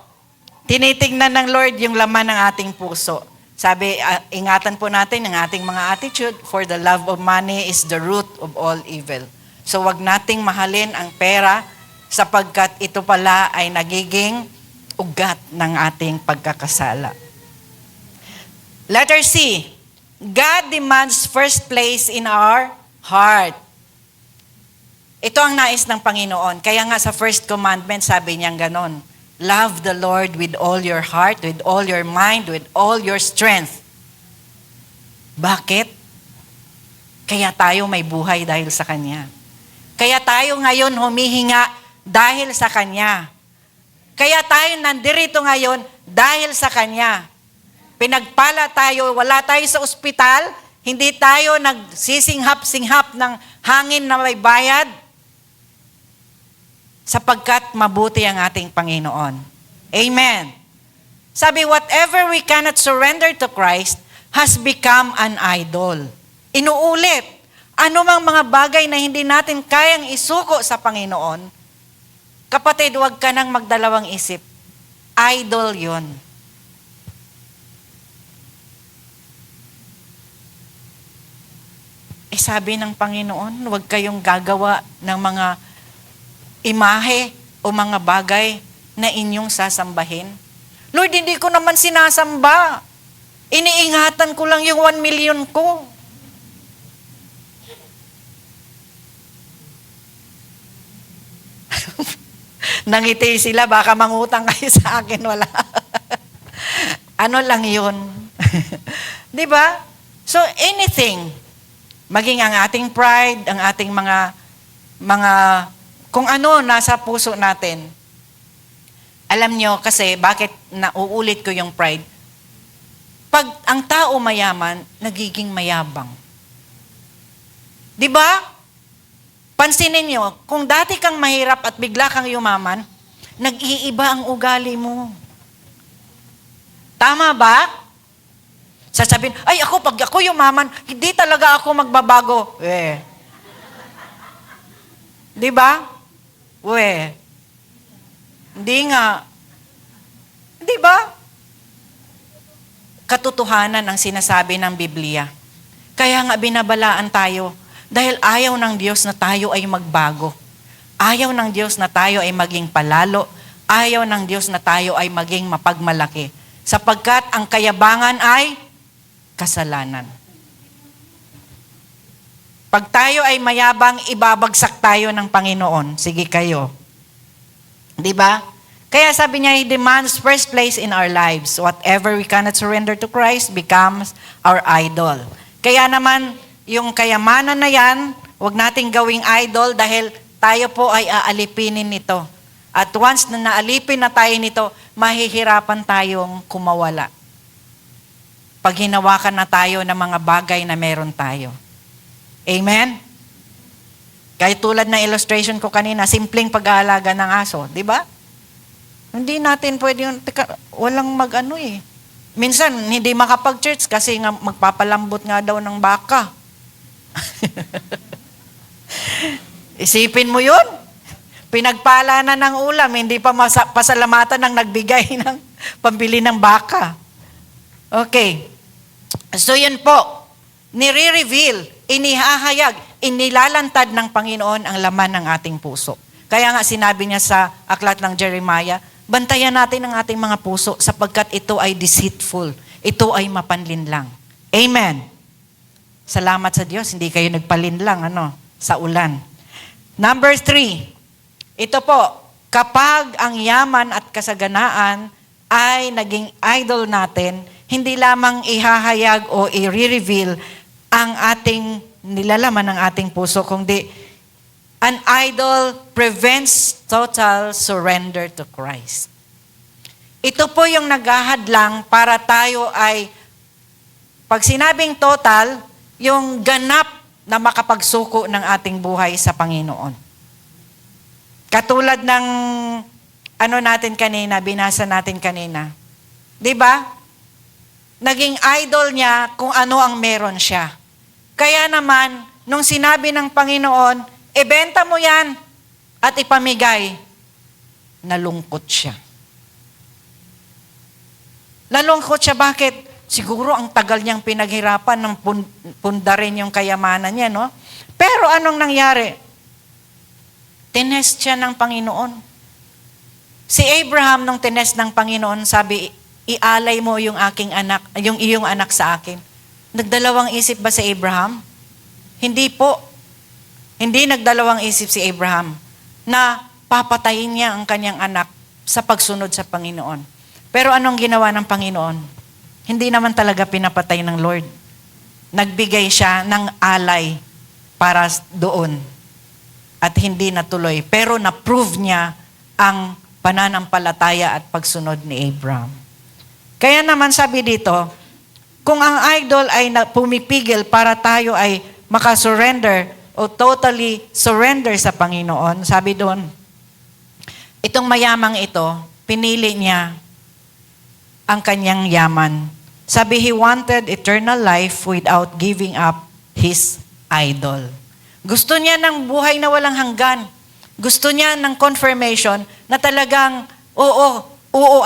Tinitingnan ng Lord yung laman ng ating puso. Sabi, ingatan po natin ang ating mga attitude, for the love of money is the root of all evil. So, wag nating mahalin ang pera sapagkat ito pala ay nagiging ugat ng ating pagkakasala. Letter C, God demands first place in our heart. Ito ang nais ng Panginoon. Kaya nga sa first commandment, sabi niyang ganon, love the Lord with all your heart, with all your mind, with all your strength. Bakit? Kaya tayo may buhay dahil sa Kanya. Kaya tayo ngayon humihinga dahil sa Kanya. Kaya tayo nandirito ngayon dahil sa Kanya. Pinagpala tayo, wala tayo sa ospital, hindi tayo nagsisinghap-singhap ng hangin na may bayad, sapagkat mabuti ang ating Panginoon. Amen. Sabi, whatever we cannot surrender to Christ has become an idol. Inuulit, anumang mga bagay na hindi natin kayang isuko sa Panginoon, kapatid, huwag ka nang magdalawang isip. Idol yon. Sabi ng Panginoon, huwag kayong gagawa ng mga imahe o mga bagay na inyong sasambahin. Lord, hindi ko naman sinasamba. Iniingatan ko lang yung 1 million ko. Nangiti sila, baka mangutang kayo sa akin, wala. Ano lang yun? Di ba? So anything, maging ang ating pride, ang ating mga kung ano nasa puso natin. Alam nyo kasi bakit nauulit ko yung pride? Pag ang tao mayaman, nagiging mayabang. Di ba? Pansinin nyo, kung dati kang mahirap at bigla kang yumaman, nag-iiba ang ugali mo. Tama ba? Sasabihin, ay ako, pag ako yumaman, hindi talaga ako magbabago. Di ba? Hindi nga. Di ba? Katotohanan ang sinasabi ng Biblia. Kaya nga binabalaan tayo dahil ayaw ng Diyos na tayo ay magbago. Ayaw ng Diyos na tayo ay maging palalo. Ayaw ng Diyos na tayo ay maging mapagmalaki. Sapagkat ang kayabangan ay kasalanan. Pag tayo ay mayabang, ibabagsak tayo ng Panginoon. Sige kayo. Di ba? Kaya sabi niya, He demands first place in our lives. Whatever we cannot surrender to Christ becomes our idol. Kaya naman, yung kayamanan na yan, huwag nating gawing idol dahil tayo po ay aalipinin nito. At once na naalipin na tayo nito, mahihirapan tayong kumawala. Pag hinawakan na tayo ng mga bagay na meron tayo. Amen? Kaya tulad ng illustration ko kanina, simpleng pag-aalaga ng aso, di ba? Hindi natin pwede yung, walang mag-ano eh. Minsan, hindi makapag-church kasi nga magpapalambot nga daw ng baka. Isipin mo yun. Pinagpala na ng ulam, hindi pa pasalamatan ng nagbigay ng pambili ng baka. Okay. So yun po, nire-reveal, inihahayag, inilalantad ng Panginoon ang laman ng ating puso. Kaya nga sinabi niya sa aklat ng Jeremiah, bantayan natin ang ating mga puso sapagkat ito ay deceitful, ito ay mapanlinlang. Amen. Salamat sa Diyos, hindi kayo nagpalinlang sa ulan. Number 3, ito po, kapag ang yaman at kasaganaan ay naging idol natin, hindi lamang ihahayag o i-reveal ang ating nilalaman ng ating puso, kundi an idol prevents total surrender to Christ. Ito po yung naghahadlang para tayo ay, pag sinabing total, yung ganap na makapagsuko ng ating buhay sa Panginoon. Katulad ng natin kanina, binasa natin kanina. 'Di ba? Naging idol niya kung ano ang meron siya. Kaya naman, nung sinabi ng Panginoon, ibenta mo yan at ipamigay, nalungkot siya. Nalungkot siya, bakit? Siguro ang tagal niyang pinaghirapan ng pundarin yung kayamanan niya, no? Pero anong nangyari? Tinest siya ng Panginoon. Si Abraham, nung tinest ng Panginoon, sabi, ialay mo yung aking anak, yung iyong anak sa akin. Nagdalawang isip ba si Abraham? Hindi po. Hindi nagdalawang isip si Abraham na papatayin niya ang kanyang anak sa pagsunod sa Panginoon. Pero anong ginawa ng Panginoon? Hindi naman talaga pinapatay ng Lord. Nagbigay siya ng alay para doon. At hindi natuloy. Pero na-prove niya ang pananampalataya at pagsunod ni Abraham. Kaya naman sabi dito, kung ang idol ay pumipigil para tayo ay makasurrender o totally surrender sa Panginoon, sabi doon, itong mayamang ito, pinili niya ang kanyang yaman. Sabi, he wanted eternal life without giving up his idol. Gusto niya ng buhay na walang hanggan. Gusto niya ng confirmation na talagang, oo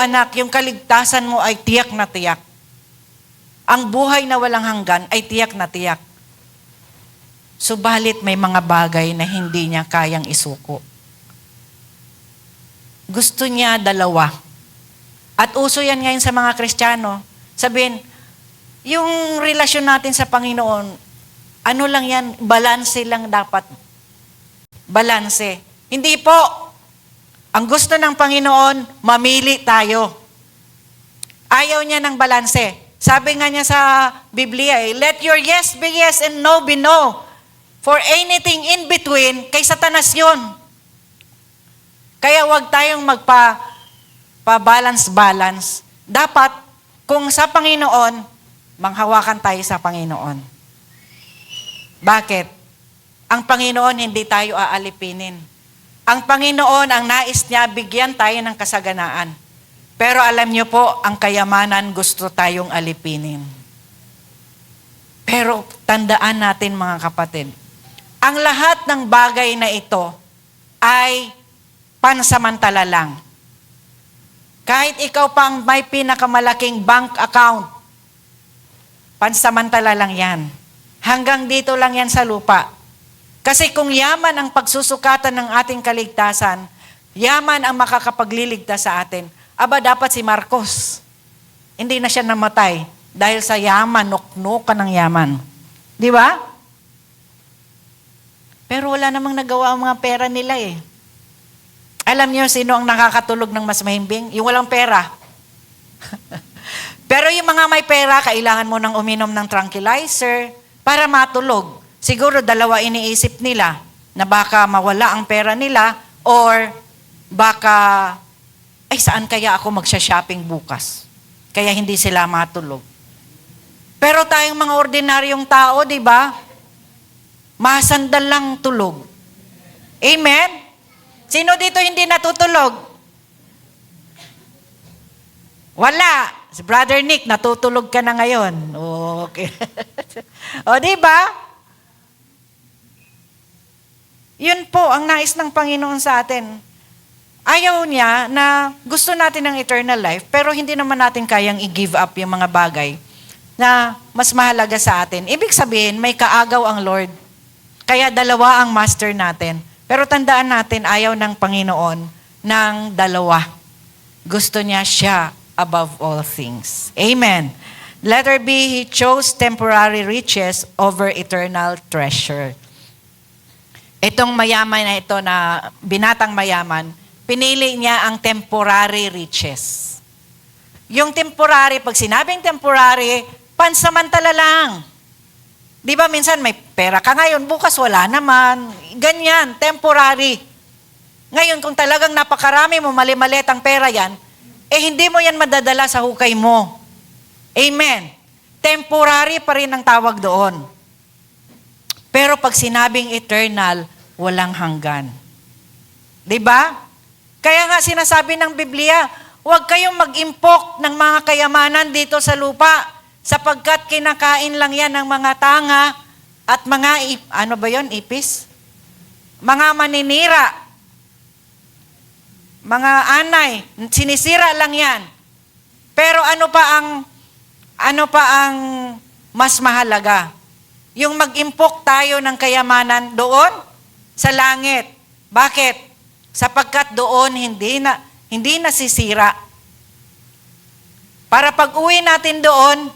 anak, yung kaligtasan mo ay tiyak na tiyak. Ang buhay na walang hanggan ay tiyak na tiyak. Subalit may mga bagay na hindi niya kayang isuko. Gusto niya dalawa. At uso yan ngayon sa mga Kristiyano. Sabihin, yung relasyon natin sa Panginoon, ano lang yan, balanse lang dapat. Balanse. Hindi po. Ang gusto ng Panginoon, mamili tayo. Ayaw niya ng balanse. Sabi nga niya sa Biblia, let your yes be yes and no be no. For anything in between, kay Satanas yun. Kaya wag tayong magpa-balance-balance. Dapat, kung sa Panginoon, manghawakan tayo sa Panginoon. Bakit? Ang Panginoon, hindi tayo aalipinin. Ang Panginoon, ang nais niya, bigyan tayo ng kasaganaan. Pero alam niyo po, ang kayamanan gusto tayong alipinin. Pero tandaan natin mga kapatid, ang lahat ng bagay na ito ay pansamantala lang. Kahit ikaw pang may pinakamalaking bank account, pansamantala lang yan. Hanggang dito lang yan sa lupa. Kasi kung yaman ang pagsusukatan ng ating kaligtasan, yaman ang makakapagliligtas sa atin, dapat si Marcos. Hindi na siya namatay dahil sa yaman, nuknukan ng yaman. Di ba? Pero wala namang nagawa ang mga pera nila eh. Alam niyo sino ang nakakatulog ng mas mahimbing? Yung walang pera. Pero yung mga may pera, kailangan mo nang uminom ng tranquilizer para matulog. Siguro dalawa iniisip nila na baka mawala ang pera nila or baka, saan kaya ako magsha-shopping bukas? Kaya hindi sila matulog. Pero tayong mga ordinaryong tao, di ba? Masandal lang tulog. Amen? Sino dito hindi natutulog? Wala. Si Brother Nick, natutulog ka na ngayon. Okay. O, di ba? Yun po ang nais ng Panginoon sa atin. Ayaw niya na gusto natin ng eternal life, pero hindi naman natin kayang i-give up yung mga bagay na mas mahalaga sa atin. Ibig sabihin, may kaagaw ang Lord. Kaya dalawa ang master natin. Pero tandaan natin, ayaw ng Panginoon ng dalawa. Gusto niya siya above all things. Amen. Letter B, he chose temporary riches over eternal treasure. Itong mayaman na ito na binatang mayaman, pinili niya ang temporary riches. Yung temporary, pag sinabing temporary, pansamantala lang. Di ba minsan may pera ka ngayon, bukas wala naman. Ganyan, temporary. Ngayon, kung talagang napakarami mo, mali-malit ang pera yan, hindi mo yan madadala sa hukay mo. Amen. Temporary pa rin ang tawag doon. Pero pag sinabing eternal, walang hanggan. Di ba? Kaya nga sinasabi ng Biblia, huwag kayong mag-impok ng mga kayamanan dito sa lupa, sapagkat kinakain lang yan ng mga tanga at mga, ipis? Mga maninira, mga anay, sinisira lang yan. Pero ano pa ang mas mahalaga? Yung mag-impok tayo ng kayamanan doon sa langit. Bakit? Sapagkat doon hindi nasisira. Para pag-uwi natin doon,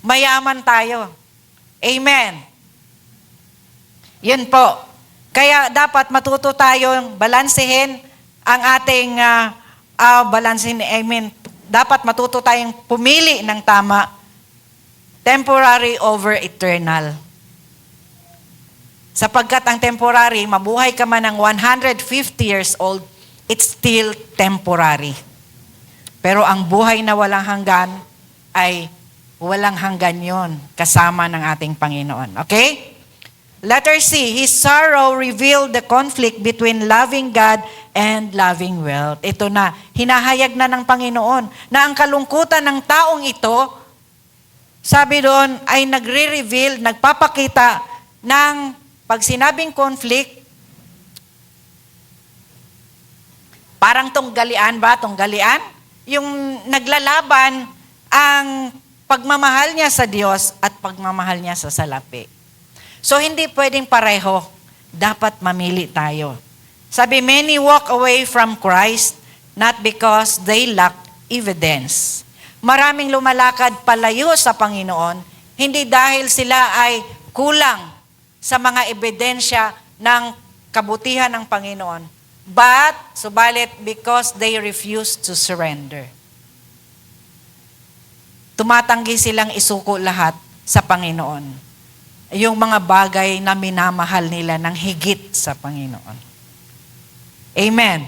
mayaman tayo. Amen. Yun po. Kaya dapat matuto tayong balansehin ang ating dapat matuto tayong pumili ng tama. Temporary over eternal. Sapagkat ang temporary, mabuhay ka man ng 150 years old, it's still temporary. Pero ang buhay na walang hanggan ay walang hanggan yon kasama ng ating Panginoon. Okay? Letter C, his sorrow revealed the conflict between loving God and loving wealth. Ito na, hinahayag na ng Panginoon na ang kalungkutan ng taong ito, sabi doon, ay nagre-reveal, nagpapakita ng pag sinabing conflict, parang tunggalian ba? Tunggalian? Yung naglalaban ang pagmamahal niya sa Diyos at pagmamahal niya sa salapi. So, hindi pwedeng pareho. Dapat mamili tayo. Sabi, many walk away from Christ not because they lack evidence. Maraming lumalakad palayo sa Panginoon, hindi dahil sila ay kulang sa mga ebidensya ng kabutihan ng Panginoon, subalit because they refuse to surrender. Tumatanggi silang isuko lahat sa Panginoon. Yung mga bagay na minamahal nila ng higit sa Panginoon. Amen.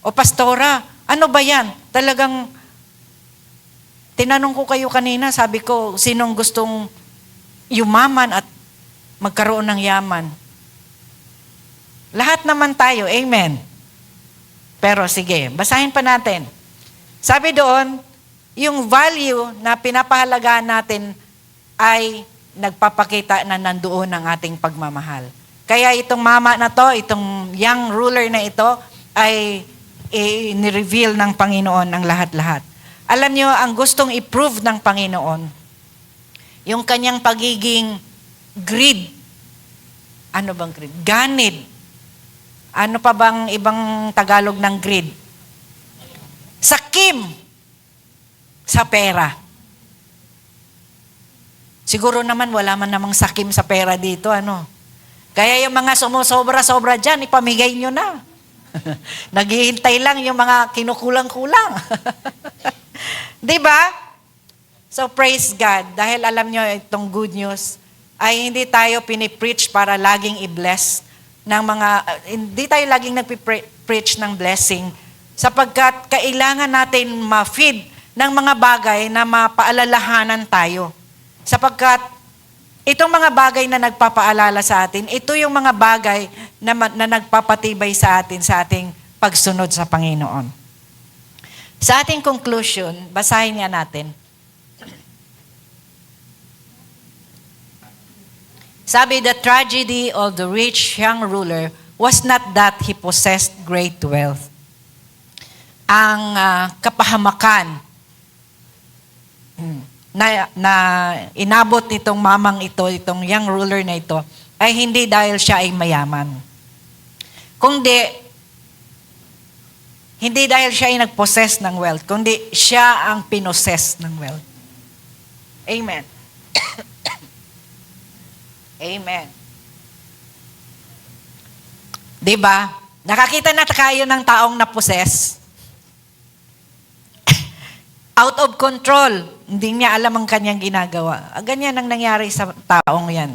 O pastora, ano ba yan? Talagang, tinanong ko kayo kanina, sabi ko, sinong gustong yumaman at magkaroon ng yaman? Lahat naman tayo, amen. Pero sige, basahin pa natin. Sabi doon, yung value na pinapahalagaan natin ay nagpapakita na nandoon ang ating pagmamahal. Kaya itong mama na to, itong young ruler na ito, ay ni-reveal ng Panginoon ang lahat-lahat. Alam niyo, ang gustong i-prove ng Panginoon, yung kanyang pagiging greed. Ano bang greed? Ganid. Ano pa bang ibang Tagalog ng greed? Sakim sa pera. Siguro naman wala man namang sakim sa pera dito, ano? Kaya yung mga sumusobra-sobra dyan, ipamigay nyo na. Naghihintay lang yung mga kinukulang-kulang. Di ba? So praise God. Dahil alam nyo itong good news, ay hindi tayo pinipreach para laging i-bless ng mga, hindi tayo laging nagpipreach ng blessing sapagkat kailangan natin ma-feed ng mga bagay na mapaalalahanan tayo. Sapagkat itong mga bagay na nagpapaalala sa atin, ito yung mga bagay na nagpapatibay sa atin sa ating pagsunod sa Panginoon. Sa ating conclusion, basahin nga natin. Sabi, the tragedy of the rich young ruler was not that he possessed great wealth. Ang kapahamakan na inabot nitong mamang ito, itong young ruler na ito, ay hindi dahil siya ay mayaman. Hindi dahil siya ay nag-possess ng wealth, kundi siya ang pinoses ng wealth. Amen. Amen. Diba? Nakakita na kayo ng taong na-possess? Out of control. Hindi niya alam ang kanyang ginagawa. Ganyan ang nangyari sa taong yan.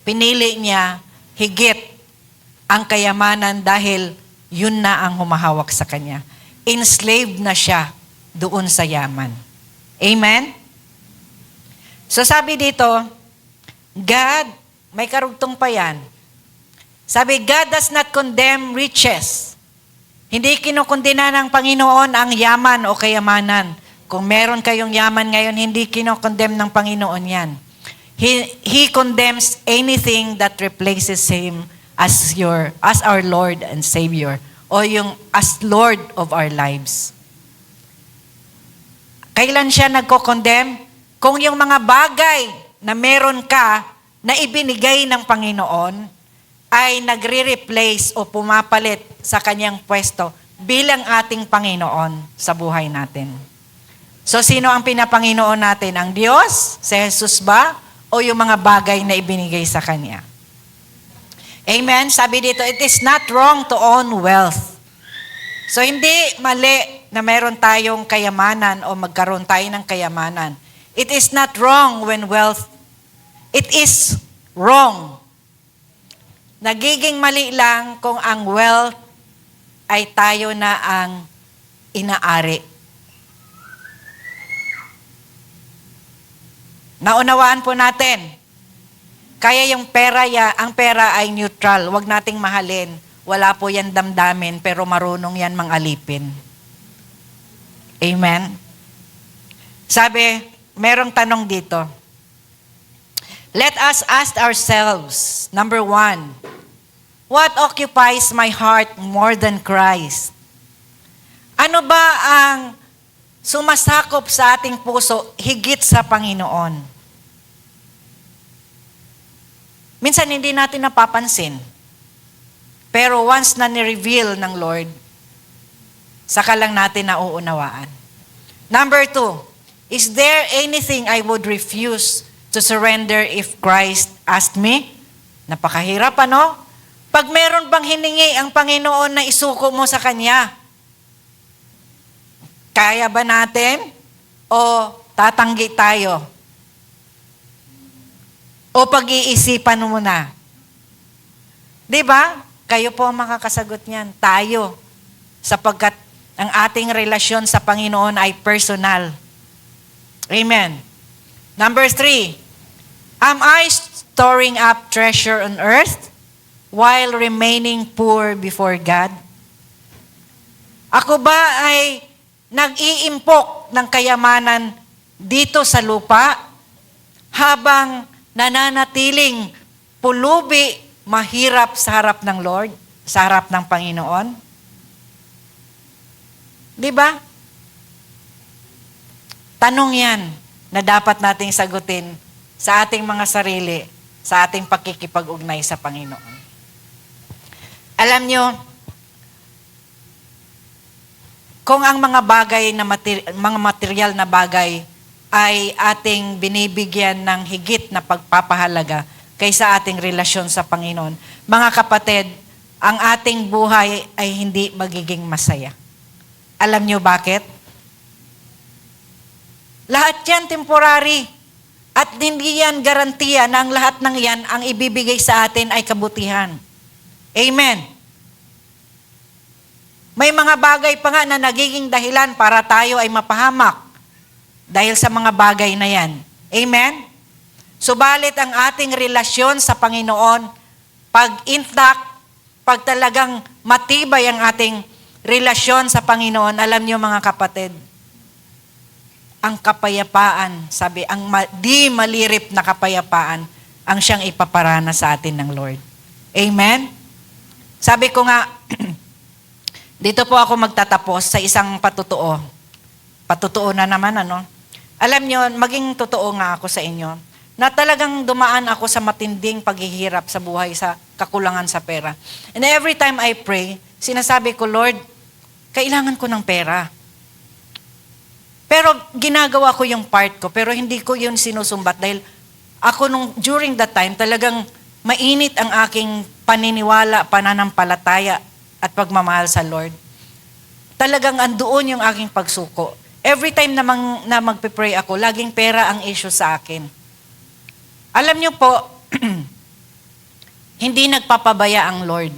Pinili niya higit ang kayamanan dahil yun na ang humahawak sa kanya. Enslaved na siya doon sa yaman. Amen? So sabi dito, God, may karugtong pa yan. Sabi, God does not condemn riches. Hindi kinukondena ng Panginoon ang yaman o kayamanan. Kung meron kayong yaman ngayon, hindi kinukondem ng Panginoon yan. He condemns anything that replaces Him as our Lord and Savior, o yung as Lord of our lives. Kailan siya nagko-condemn? Kung yung mga bagay na meron ka na ibinigay ng Panginoon ay nagre-replace o pumapalit sa kanyang pwesto bilang ating Panginoon sa buhay natin. So, sino ang pinapanginoon natin? Ang Diyos? Si Jesus ba? O yung mga bagay na ibinigay sa Kanya? Amen? Sabi dito, it is not wrong to own wealth. So, hindi mali na meron tayong kayamanan o magkaroon tayo ng kayamanan. It is not wrong when wealth, it is wrong. Nagiging mali lang kung ang wealth ay tayo na ang inaari. Naunawaan po natin. Kaya yung ang pera ay neutral. Huwag nating mahalin. Wala po yan damdamin, pero marunong yan mangalipin. Amen? Sabi, merong tanong dito. Let us ask ourselves, number 1, what occupies my heart more than Christ? Ano ba ang sumasakop sa ating puso higit sa Panginoon? Minsan hindi natin napapansin. Pero once na ni-reveal ng Lord, saka lang natin nauunawaan. Number 2, is there anything I would refuse to surrender if Christ asked me? Napakahirap, ano? Pag meron bang hiningi ang Panginoon na isuko mo sa Kanya, kaya ba natin? O tatanggi tayo? O pag-iisipan mo na? Diba? Kayo po ang makakasagot niyan. Tayo. Sapagkat ang ating relasyon sa Panginoon ay personal. Amen. Number 3, am I storing up treasure on earth while remaining poor before God? Ako ba ay nag-iimpok ng kayamanan dito sa lupa habang nananatiling pulubi, mahirap sa harap ng Lord, sa harap ng Panginoon? Di ba? Tanong yan na dapat nating sagutin sa ating mga sarili, sa ating pakikipag-ugnay sa Panginoon. Alam nyo, kung ang mga bagay na mga material na bagay ay ating binibigyan ng higit na pagpapahalaga, kaysa ating relasyon sa Panginoon. Mga kapatid, ang ating buhay ay hindi magiging masaya. Alam niyo bakit? Lahat yan temporary. At hindi yan garantiya na ang lahat ng yan ang ibibigay sa atin ay kabutihan. Amen. May mga bagay pa nga na nagiging dahilan para tayo ay mapahamak dahil sa mga bagay na yan. Amen? Subalit ang ating relasyon sa Panginoon, pag intact, pag talagang matibay ang ating relasyon sa Panginoon, alam niyo mga kapatid, ang kapayapaan, sabi, ang di malirip na kapayapaan, ang siyang ipaparana sa atin ng Lord. Amen? Sabi ko nga, dito po ako magtatapos sa isang patutuo. Patutuo na naman, ano? Alam niyo, maging totoo nga ako sa inyo, na talagang dumaan ako sa matinding paghihirap sa buhay, sa kakulangan sa pera. And every time I pray, sinasabi ko, Lord, kailangan ko ng pera. Pero ginagawa ko yung part ko, pero hindi ko yun sinusumbat dahil ako during that time, talagang mainit ang aking paniniwala, pananampalataya at pagmamahal sa Lord. Talagang andoon yung aking pagsuko. Every time na magpe-pray ako, laging pera ang issue sa akin. Alam niyo po, hindi nagpapabaya ang Lord.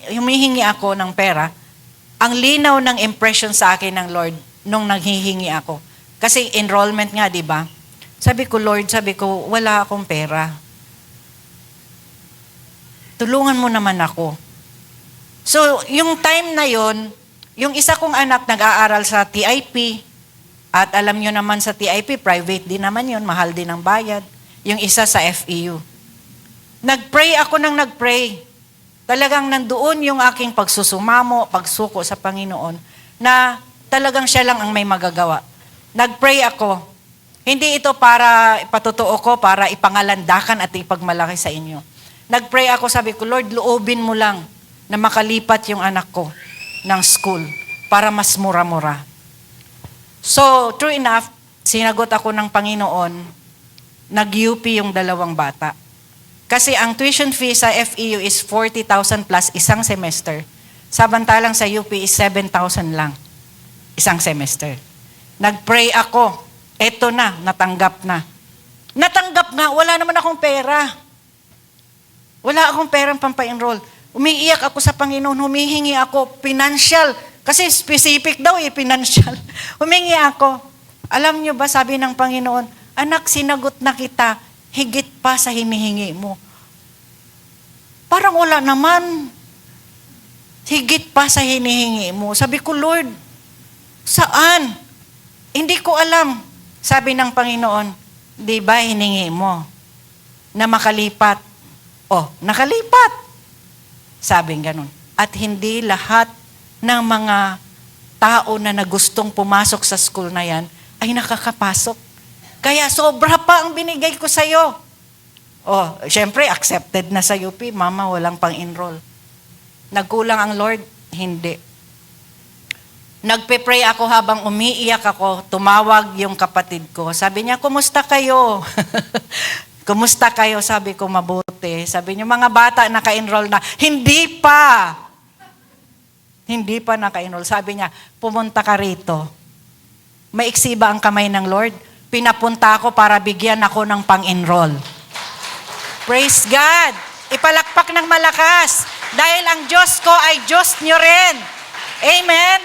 Humihingi ako ng pera. Ang linaw ng impression sa akin ng Lord nung naghihingi ako. Kasi enrollment nga, di ba? Sabi ko, Lord, wala akong pera. Tulungan mo naman ako. So, yung time na yon, yung isa kong anak nag-aaral sa TIP, at alam nyo naman sa TIP, private din naman yun, mahal din ang bayad. Yung isa sa FEU. Nag-pray ako ng nag-pray. Talagang nandoon yung aking pagsusumamo, pagsuko sa Panginoon, na talagang siya lang ang may magagawa. Nag-pray ako. Hindi ito para ipatutuo ko, para ipangalandakan at ipagmalaki sa inyo. Nag-pray ako, sabi ko, Lord, loobin mo lang na makalipat yung anak ko ng school para mas mura-mura. So, true enough, sinagot ako ng Panginoon, nag-UP yung dalawang bata. Kasi ang tuition fee sa FEU is 40,000 plus isang semester. Samantalang sa UP is 7,000 lang isang semester. Nag-pray ako. Eto na, natanggap na. Natanggap na, wala naman akong pera. Wala akong perang pampa-enroll. Umiiyak ako sa Panginoon, humihingi ako, financial. Kasi specific daw financial. Humingi ako. Alam niyo ba, sabi ng Panginoon, anak, sinagot na kita, higit pa sa hinihingi mo. Parang wala naman. Higit pa sa hinihingi mo. Sabi ko, Lord, saan? Hindi ko alam. Sabi ng Panginoon, di ba hiningi mo na makalipat? Oh, nakalipat. Sabing ganun. At hindi lahat ng mga tao na nagustong pumasok sa school na yan ay nakakapasok. Kaya sobra pa ang binigay ko sa'yo. Oh, syempre, accepted na sa UP. Mama, walang pang-enroll. Nagkulang ang Lord? Hindi. Nagpe-pray ako habang umiiyak ako. Tumawag yung kapatid ko. Sabi niya, kumusta kayo? Kumusta kayo? Sabi ko, mabuti. Sabi niya, mga bata naka-enroll na. Hindi pa. Hindi pa naka-enroll. Sabi niya, pumunta ka rito. Maiksi ba ang kamay ng Lord? Pinapunta ako para bigyan ako ng pang-enroll. Praise God! Ipalakpak ng malakas. Dahil ang Diyos ko ay Diyos niyo rin. Amen?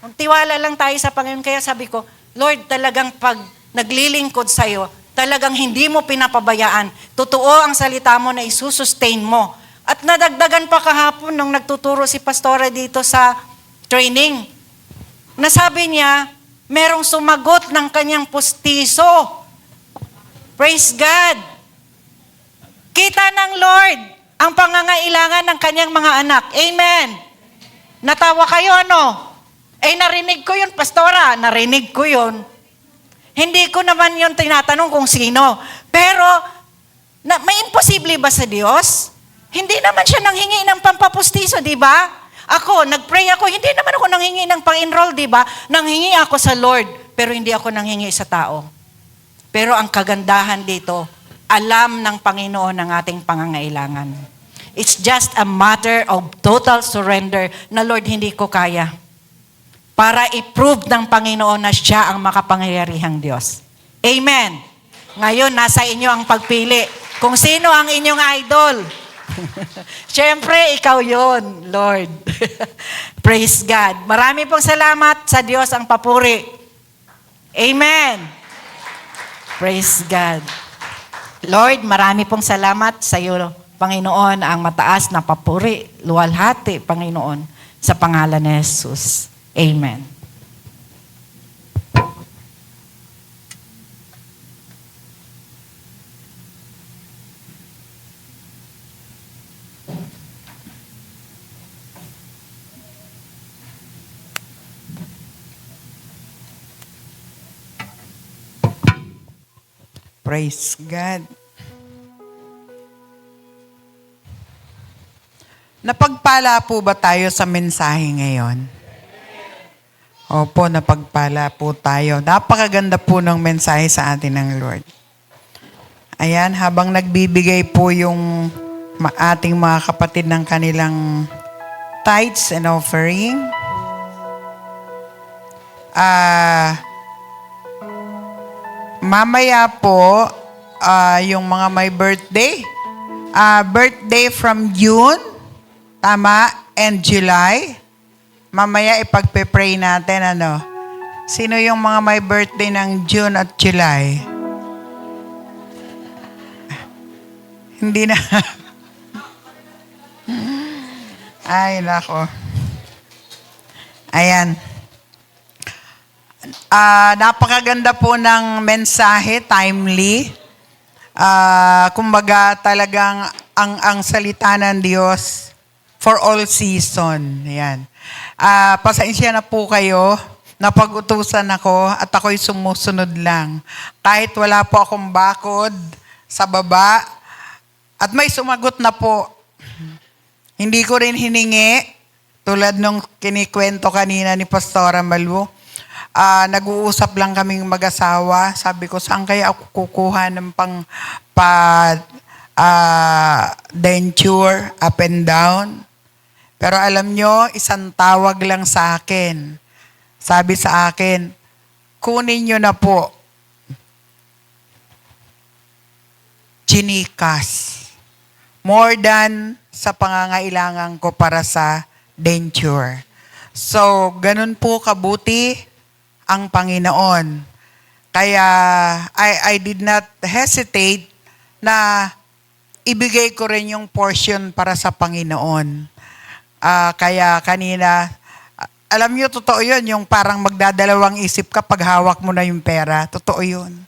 Magtiwala lang tayo sa Panginoon. Kaya sabi ko, Lord, talagang pag naglilingkod sa'yo, talagang hindi mo pinapabayaan. Totoo ang salita mo na isusustain mo. At nadagdagan pa kahapon nung nagtuturo si Pastora dito sa training. Nasabi niya, merong sumagot ng kanyang pustiso. Praise God! Kita ng Lord ang pangangailangan ng kanyang mga anak. Amen! Natawa kayo, ano? Narinig ko yun, Pastora. Narinig ko yun. Hindi ko naman yun tinatanong kung sino. Pero, may imposible ba sa Diyos? Hindi naman siya nanghingi ng pampapustiso, di ba? Ako, nag-pray ako, hindi naman ako nanghingi ng pang-enroll, di ba? Nanghingi ako sa Lord, pero hindi ako nanghingi sa tao. Pero ang kagandahan dito, alam ng Panginoon ang ating pangangailangan. It's just a matter of total surrender na, Lord, hindi ko kaya. Para i-prove ng Panginoon na siya ang makapangyarihang Diyos. Amen. Ngayon, nasa inyo ang pagpili. Kung sino ang inyong idol. Siyempre, ikaw yon, Lord. Praise God. Marami pong salamat, sa Diyos ang papuri. Amen. Praise God. Lord, marami pong salamat sa iyo, Panginoon, ang mataas na papuri, luwalhati, Panginoon, sa pangalan ni Jesus. Amen. Praise God. Napagpala po ba tayo sa mensahe ngayon? Opo, napagpala po tayo. Napakaganda po ng mensahe sa atin ng Lord. Ayan, habang nagbibigay po yung ating mga kapatid ng kanilang tithes and offering, mamaya po, yung mga may birthday, birthday from June, tama, and July, mamaya ipagpe-pray natin, ano? Sino yung mga may birthday ng June at July? Hindi na. Ay, nako. Ayan. Napakaganda po ng mensahe, timely. Kumbaga talagang ang salita ng Diyos for all season. Ayan. Pasensya na po kayo, napag-utusan ako at ako'y sumusunod lang. Kahit wala po akong bakod sa baba at may sumagot na po. Hindi ko rin hiningi tulad nung kinikwento kanina ni Pastora Malu. Nag-uusap lang kaming mag-asawa. Sabi ko, saan kaya ako kukuha ng denture up and down? Pero alam nyo, isang tawag lang sa akin. Sabi sa akin, kunin nyo na po. Chinikas. More than sa pangangailangan ko para sa denture. So, ganun po kabuti ang Panginoon. Kaya, I did not hesitate na ibigay ko rin yung portion para sa Panginoon. Kaya kanina, alam nyo, totoo yun, yung parang magdadalawang isip ka pag hawak mo na yung pera. Totoo yun.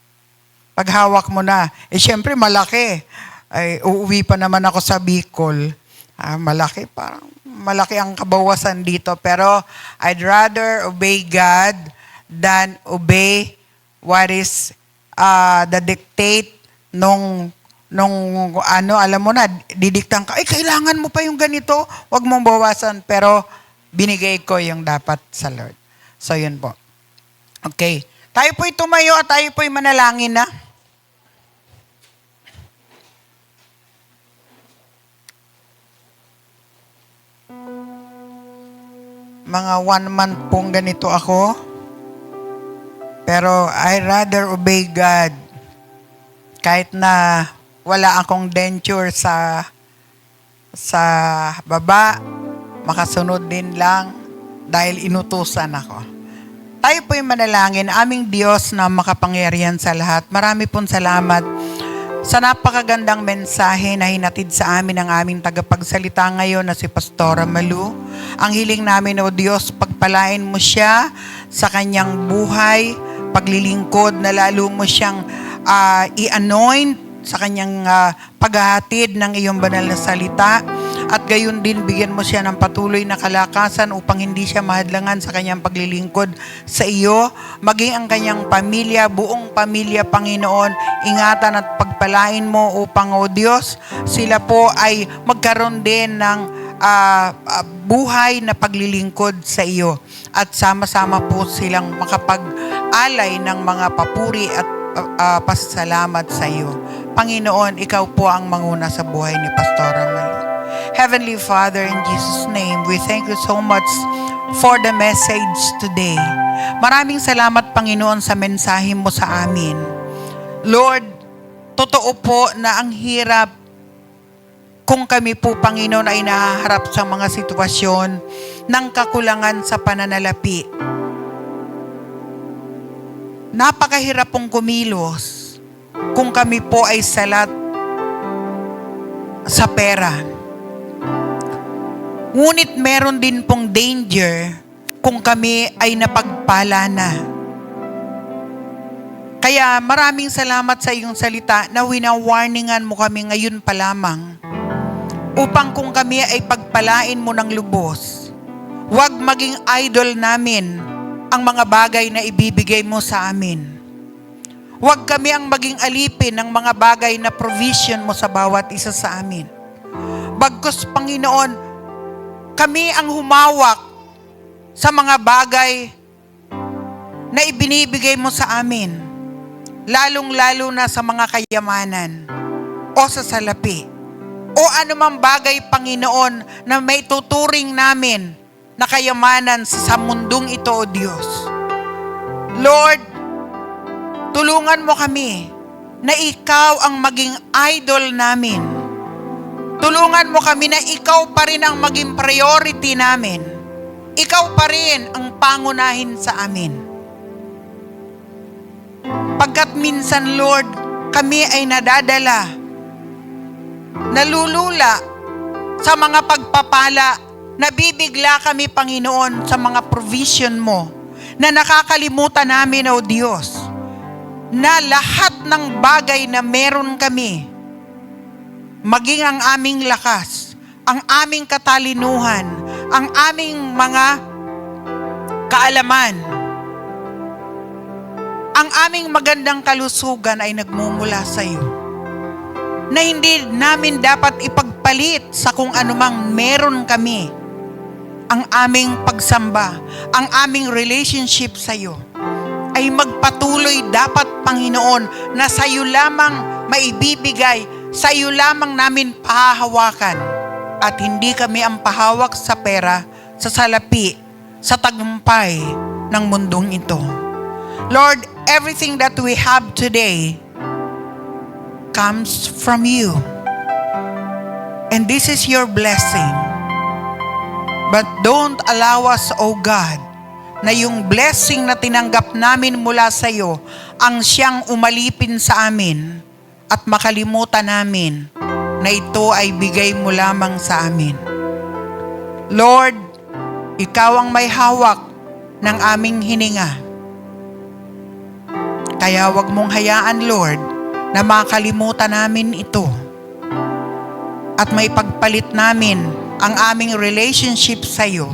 Pag hawak mo na, syempre malaki. Ay, uuwi pa naman ako sa Bicol. Malaki, parang malaki ang kabawasan dito. Pero I'd rather obey God than obey what is the dictate nung alam mo na, didiktan ka, kailangan mo pa yung ganito, wag mong bawasan, pero binigay ko yung dapat sa Lord. So, yun po. Okay. Tayo po'y tumayo at tayo po'y manalangin na. Mga 1 month pong ganito ako, pero I rather obey God kahit na wala akong denture sa baba, makasunod din lang dahil inutusan ako. Tayo po'y manalangin. Aming Diyos na makapangyarihan sa lahat, marami pong salamat sa napakagandang mensahe na hinatid sa amin ng aming tagapagsalita ngayon na si Pastora Malu. Ang hiling namin, O Diyos, pagpalain mo siya sa kanyang buhay, paglilingkod, na lalo mo siyang i-anoint sa kanyang paghahatid ng iyong banal na salita, at gayon din bigyan mo siya ng patuloy na kalakasan upang hindi siya mahadlangan sa kanyang paglilingkod sa iyo, maging ang kanyang pamilya, buong pamilya, Panginoon, ingatan at pagpalain mo upang, O Diyos, sila po ay magkaroon din ng buhay na paglilingkod sa iyo, at sama-sama po silang makapag-alay ng mga papuri at pasasalamat sa iyo. Panginoon, ikaw po ang manguna sa buhay ni Pastora Malu. Heavenly Father, in Jesus' name, we thank you so much for the message today. Maraming salamat, Panginoon, sa mensahe mo sa amin. Lord, totoo po na ang hirap kung kami po, Panginoon, ay nahaharap sa mga sitwasyon ng kakulangan sa pananalapi. Napakahirap pong kumilos kung kami po ay salat sa pera. Ngunit meron din pong danger kung kami ay napagpala na. Kaya maraming salamat sa iyong salita na winawarningan mo kami ngayon pa lamang upang kung kami ay pagpalain mo ng lubos, huwag maging idol namin ang mga bagay na ibibigay mo sa amin. Huwag kami ang maging alipin ng mga bagay na provision mo sa bawat isa sa amin. Bagkus, Panginoon, kami ang humawak sa mga bagay na ibinibigay mo sa amin, lalong-lalo na sa mga kayamanan o sa salapi o anumang bagay, Panginoon, na may tuturing namin na kayamanan sa mundong ito, O Diyos. Lord, tulungan mo kami na ikaw ang maging idol namin. Tulungan mo kami na ikaw pa rin ang maging priority namin. Ikaw pa rin ang pangunahin sa amin. Pagkat minsan, Lord, kami ay nadadala, nalulula sa mga pagpapala. Nabibigla kami, Panginoon, sa mga provision mo na nakakalimutan namin, O Diyos, na lahat ng bagay na meron kami, maging ang aming lakas, ang aming katalinuhan, ang aming mga kaalaman, ang aming magandang kalusugan ay nagmumula sa iyo, na hindi namin dapat ipagpalit sa kung anumang meron kami. Ang aming pagsamba, ang aming relationship sa iyo ay magpatuloy dapat, Panginoon, na sa iyo lamang maibibigay, sa iyo lamang namin pahahawakan, at hindi kami ang pahawak sa pera, sa salapi, sa tagumpay ng mundong ito. Lord, everything that we have today comes from you. And this is your blessing. But don't allow us, O God, na yung blessing na tinanggap namin mula sa iyo ang siyang umalipin sa amin at makalimutan namin na ito ay bigay mo lamang sa amin. Lord, ikaw ang may hawak ng aming hininga. Kaya wag mong hayaan, Lord, na makalimutan namin ito at may pagpalit namin ang aming relationship sa iyo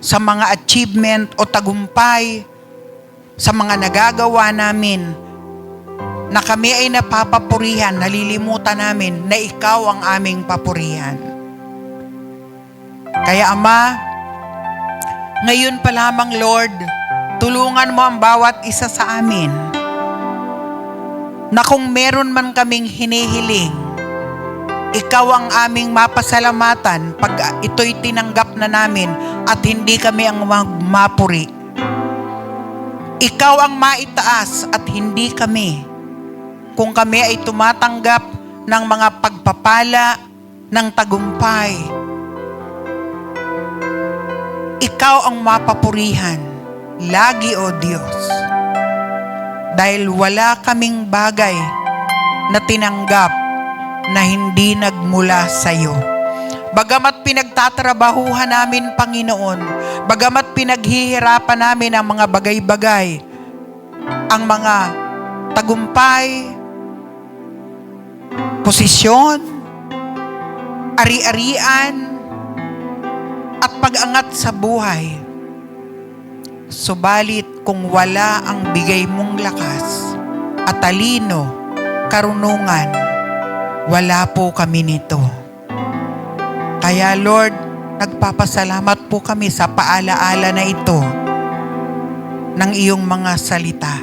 sa mga achievement o tagumpay, sa mga nagagawa namin, na kami ay napapapurihan, nalilimutan namin na ikaw ang aming papurihan. Kaya Ama, ngayon pa lamang, Lord, tulungan mo ang bawat isa sa amin na kung meron man kaming hinihiling, ikaw ang aming mapasalamatan pag ito'y tinanggap na namin at hindi kami ang mapuri. Ikaw ang maitaas at hindi kami. Kung kami ay tumatanggap ng mga pagpapala, ng tagumpay, ikaw ang mapapurihan lagi, O Diyos. Dahil wala kaming bagay na tinanggap na hindi nagmula sa iyo. Bagamat pinagtatrabahuhan namin, Panginoon, bagamat pinaghihirapan namin ang mga bagay-bagay, ang mga tagumpay, posisyon, ari-arian, at pag-angat sa buhay, subalit kung wala ang bigay mong lakas at talino, karunungan, wala po kami nito. Kaya Lord, nagpapasalamat po kami sa paalaala na ito ng iyong mga salita.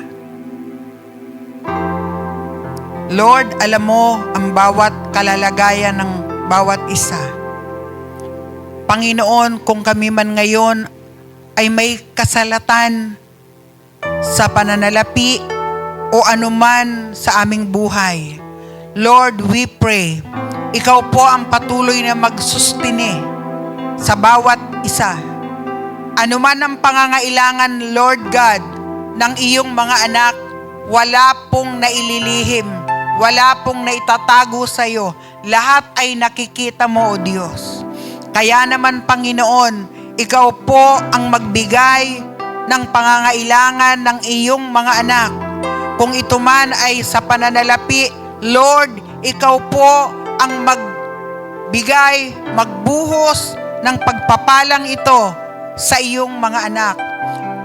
Lord, alam mo ang bawat kalalagayan ng bawat isa. Panginoon, kung kami man ngayon ay may kasalatan sa pananalapi o anuman sa aming buhay, Lord, we pray, ikaw po ang patuloy na magsustine sa bawat isa. Anuman ang pangangailangan, Lord God, ng iyong mga anak, wala pong naililihim, wala pong naitatago sa iyo. Lahat ay nakikita mo, O Diyos. Kaya naman, Panginoon, ikaw po ang magbigay ng pangangailangan ng iyong mga anak. Kung ito man ay sa pananalapi, Lord, ikaw po ang magbigay, magbuhos ng pagpapalang ito sa iyong mga anak.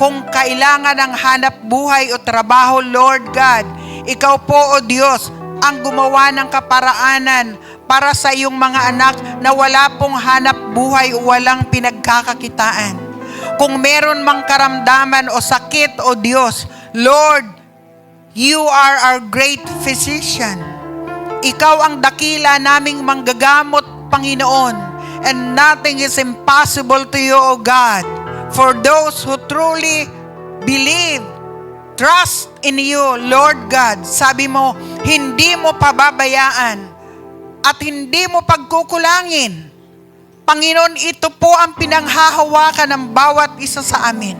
Kung kailangan ng hanap buhay o trabaho, Lord God, ikaw po, O Diyos, ang gumawa ng kaparaanan para sa iyong mga anak na wala pong hanap buhay o walang pinagkakakitaan. Kung meron mang karamdaman o sakit, O Diyos, Lord, you are our great physician. Ikaw ang dakila naming manggagamot, Panginoon, and nothing is impossible to you, O God. For those who truly believe, trust in you, Lord God. Sabi mo, hindi mo pababayaan at hindi mo pagkukulangin. Panginoon, ito po ang pinanghahawakan ng bawat isa sa amin.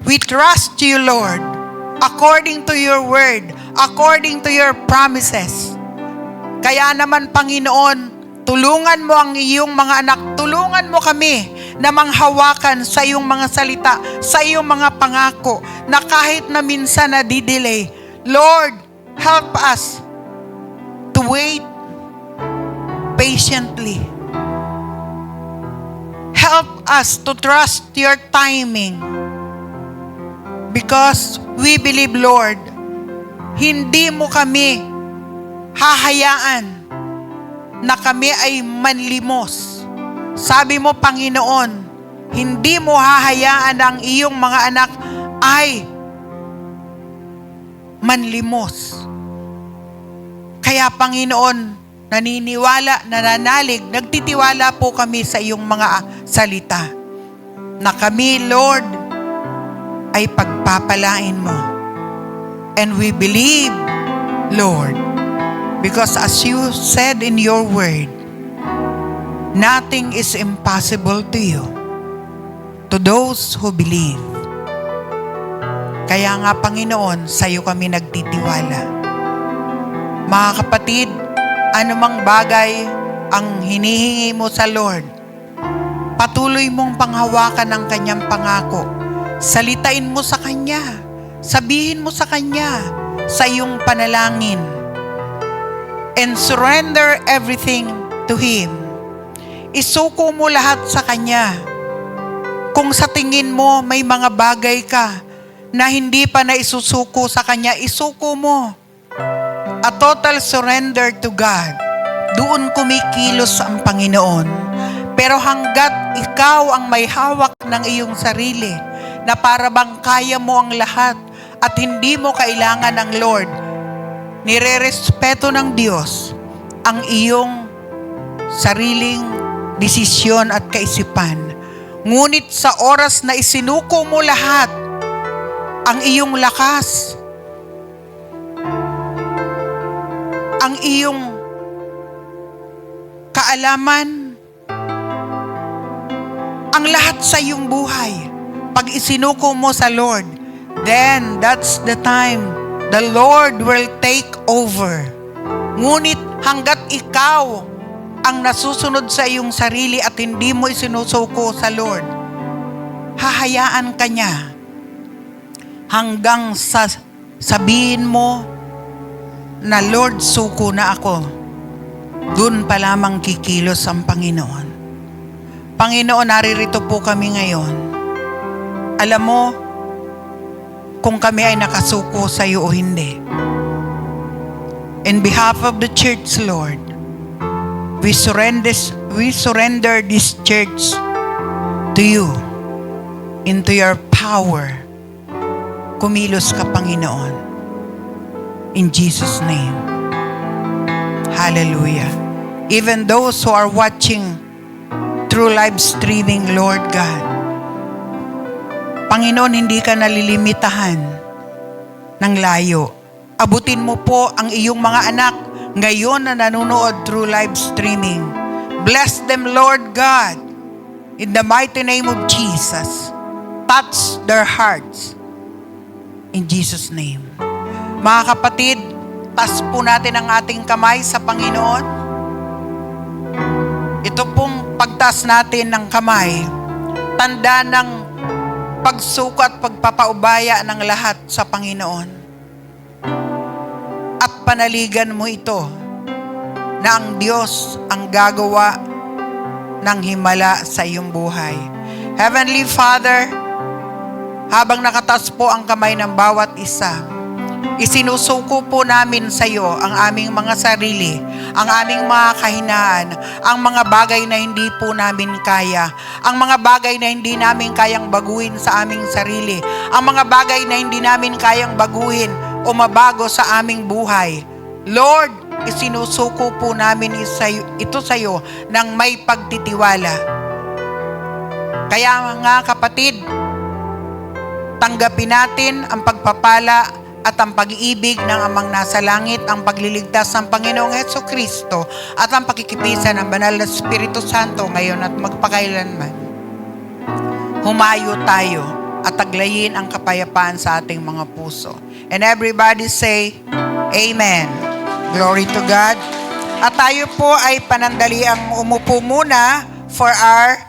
We trust you, Lord, according to your word, according to your promises. Kaya naman, Panginoon, tulungan mo ang iyong mga anak, tulungan mo kami na manghawakan sa iyong mga salita, sa iyong mga pangako, na kahit na minsan na didelay, Lord, help us to wait patiently. Help us to trust your timing. Because we believe, Lord, hindi mo kami hahayaan na kami ay manlimos. Sabi mo, Panginoon, hindi mo hahayaan ang iyong mga anak ay manlimos. Kaya, Panginoon, naniniwala, nananalig, nagtitiwala po kami sa iyong mga salita na kami, Lord, ay pagpapalain mo. And we believe, Lord, because as you said in your word, nothing is impossible to you, to those who believe. Kaya nga, Panginoon, sa iyo kami nagtitiwala. Mga kapatid, anumang bagay ang hinihingi mo sa Lord, patuloy mong panghawakan ang kanyang pangako. Salitain mo sa kanya, sabihin mo sa kanya, sa iyong panalangin, and surrender everything to Him. Isuko mo lahat sa kanya. Kung sa tingin mo may mga bagay ka na hindi pa na isusuko sa kanya, isuko mo. A total surrender to God. Doon kumikilos ang Panginoon. Pero hanggat ikaw ang may hawak ng iyong sarili, na para bang kaya mo ang lahat at hindi mo kailangan ng Lord, nirerespeto ng Diyos ang iyong sariling desisyon at kaisipan. Ngunit sa oras na isinuko mo lahat, ang iyong lakas, ang iyong kaalaman, ang lahat sa iyong buhay, pag isinuko mo sa Lord, then that's the time the Lord will take over. Ngunit hanggat ikaw ang nasusunod sa iyong sarili at hindi mo isinusuko sa Lord, hahayaan ka niya hanggang sa sabihin mo na, Lord, suko na ako. Doon pa lamang kikilos ang Panginoon. Panginoon, naririto po kami ngayon. Alam mo kung kami ay nakasuko sa iyo o hindi. In behalf of the church, Lord, we surrender this church to you, into your power. Kumilos ka, Panginoon. In Jesus' name. Hallelujah. Even those who are watching through live streaming, Lord God, Panginoon, hindi ka nalilimitahan ng layo. Abutin mo po ang iyong mga anak ngayon na nanonood through live streaming. Bless them, Lord God, in the mighty name of Jesus. Touch their hearts. In Jesus' name. Mga kapatid, taas po natin ang ating kamay sa Panginoon. Ito pong pagtaas natin ng kamay, tanda ng pagsuko at pagpapaubaya ng lahat sa Panginoon. At panaligan mo ito na ang Diyos ang gagawa ng himala sa iyong buhay. Heavenly Father, habang nakataas po ang kamay ng bawat isa, isinusuko po namin sa iyo ang aming mga sarili, ang aming mga kahinaan, ang mga bagay na hindi po namin kaya, ang mga bagay na hindi namin kayang baguhin sa aming sarili, ang mga bagay na hindi namin kayang baguhin o mabago sa aming buhay. Lord, isinusuko po namin ito sa iyo ng may pagtitiwala. Kaya mga kapatid, tanggapin natin ang pagpapala at ang pag-iibig ng Amang nasa langit, ang pagliligtas ng Panginoong Hesukristo at ang pakikipisan ng Banal na Espiritu Santo ngayon at magpakailanman. Humayo tayo at taglayin ang kapayapaan sa ating mga puso. And everybody say, Amen. Glory to God. At tayo po ay panandaliang umupo muna for our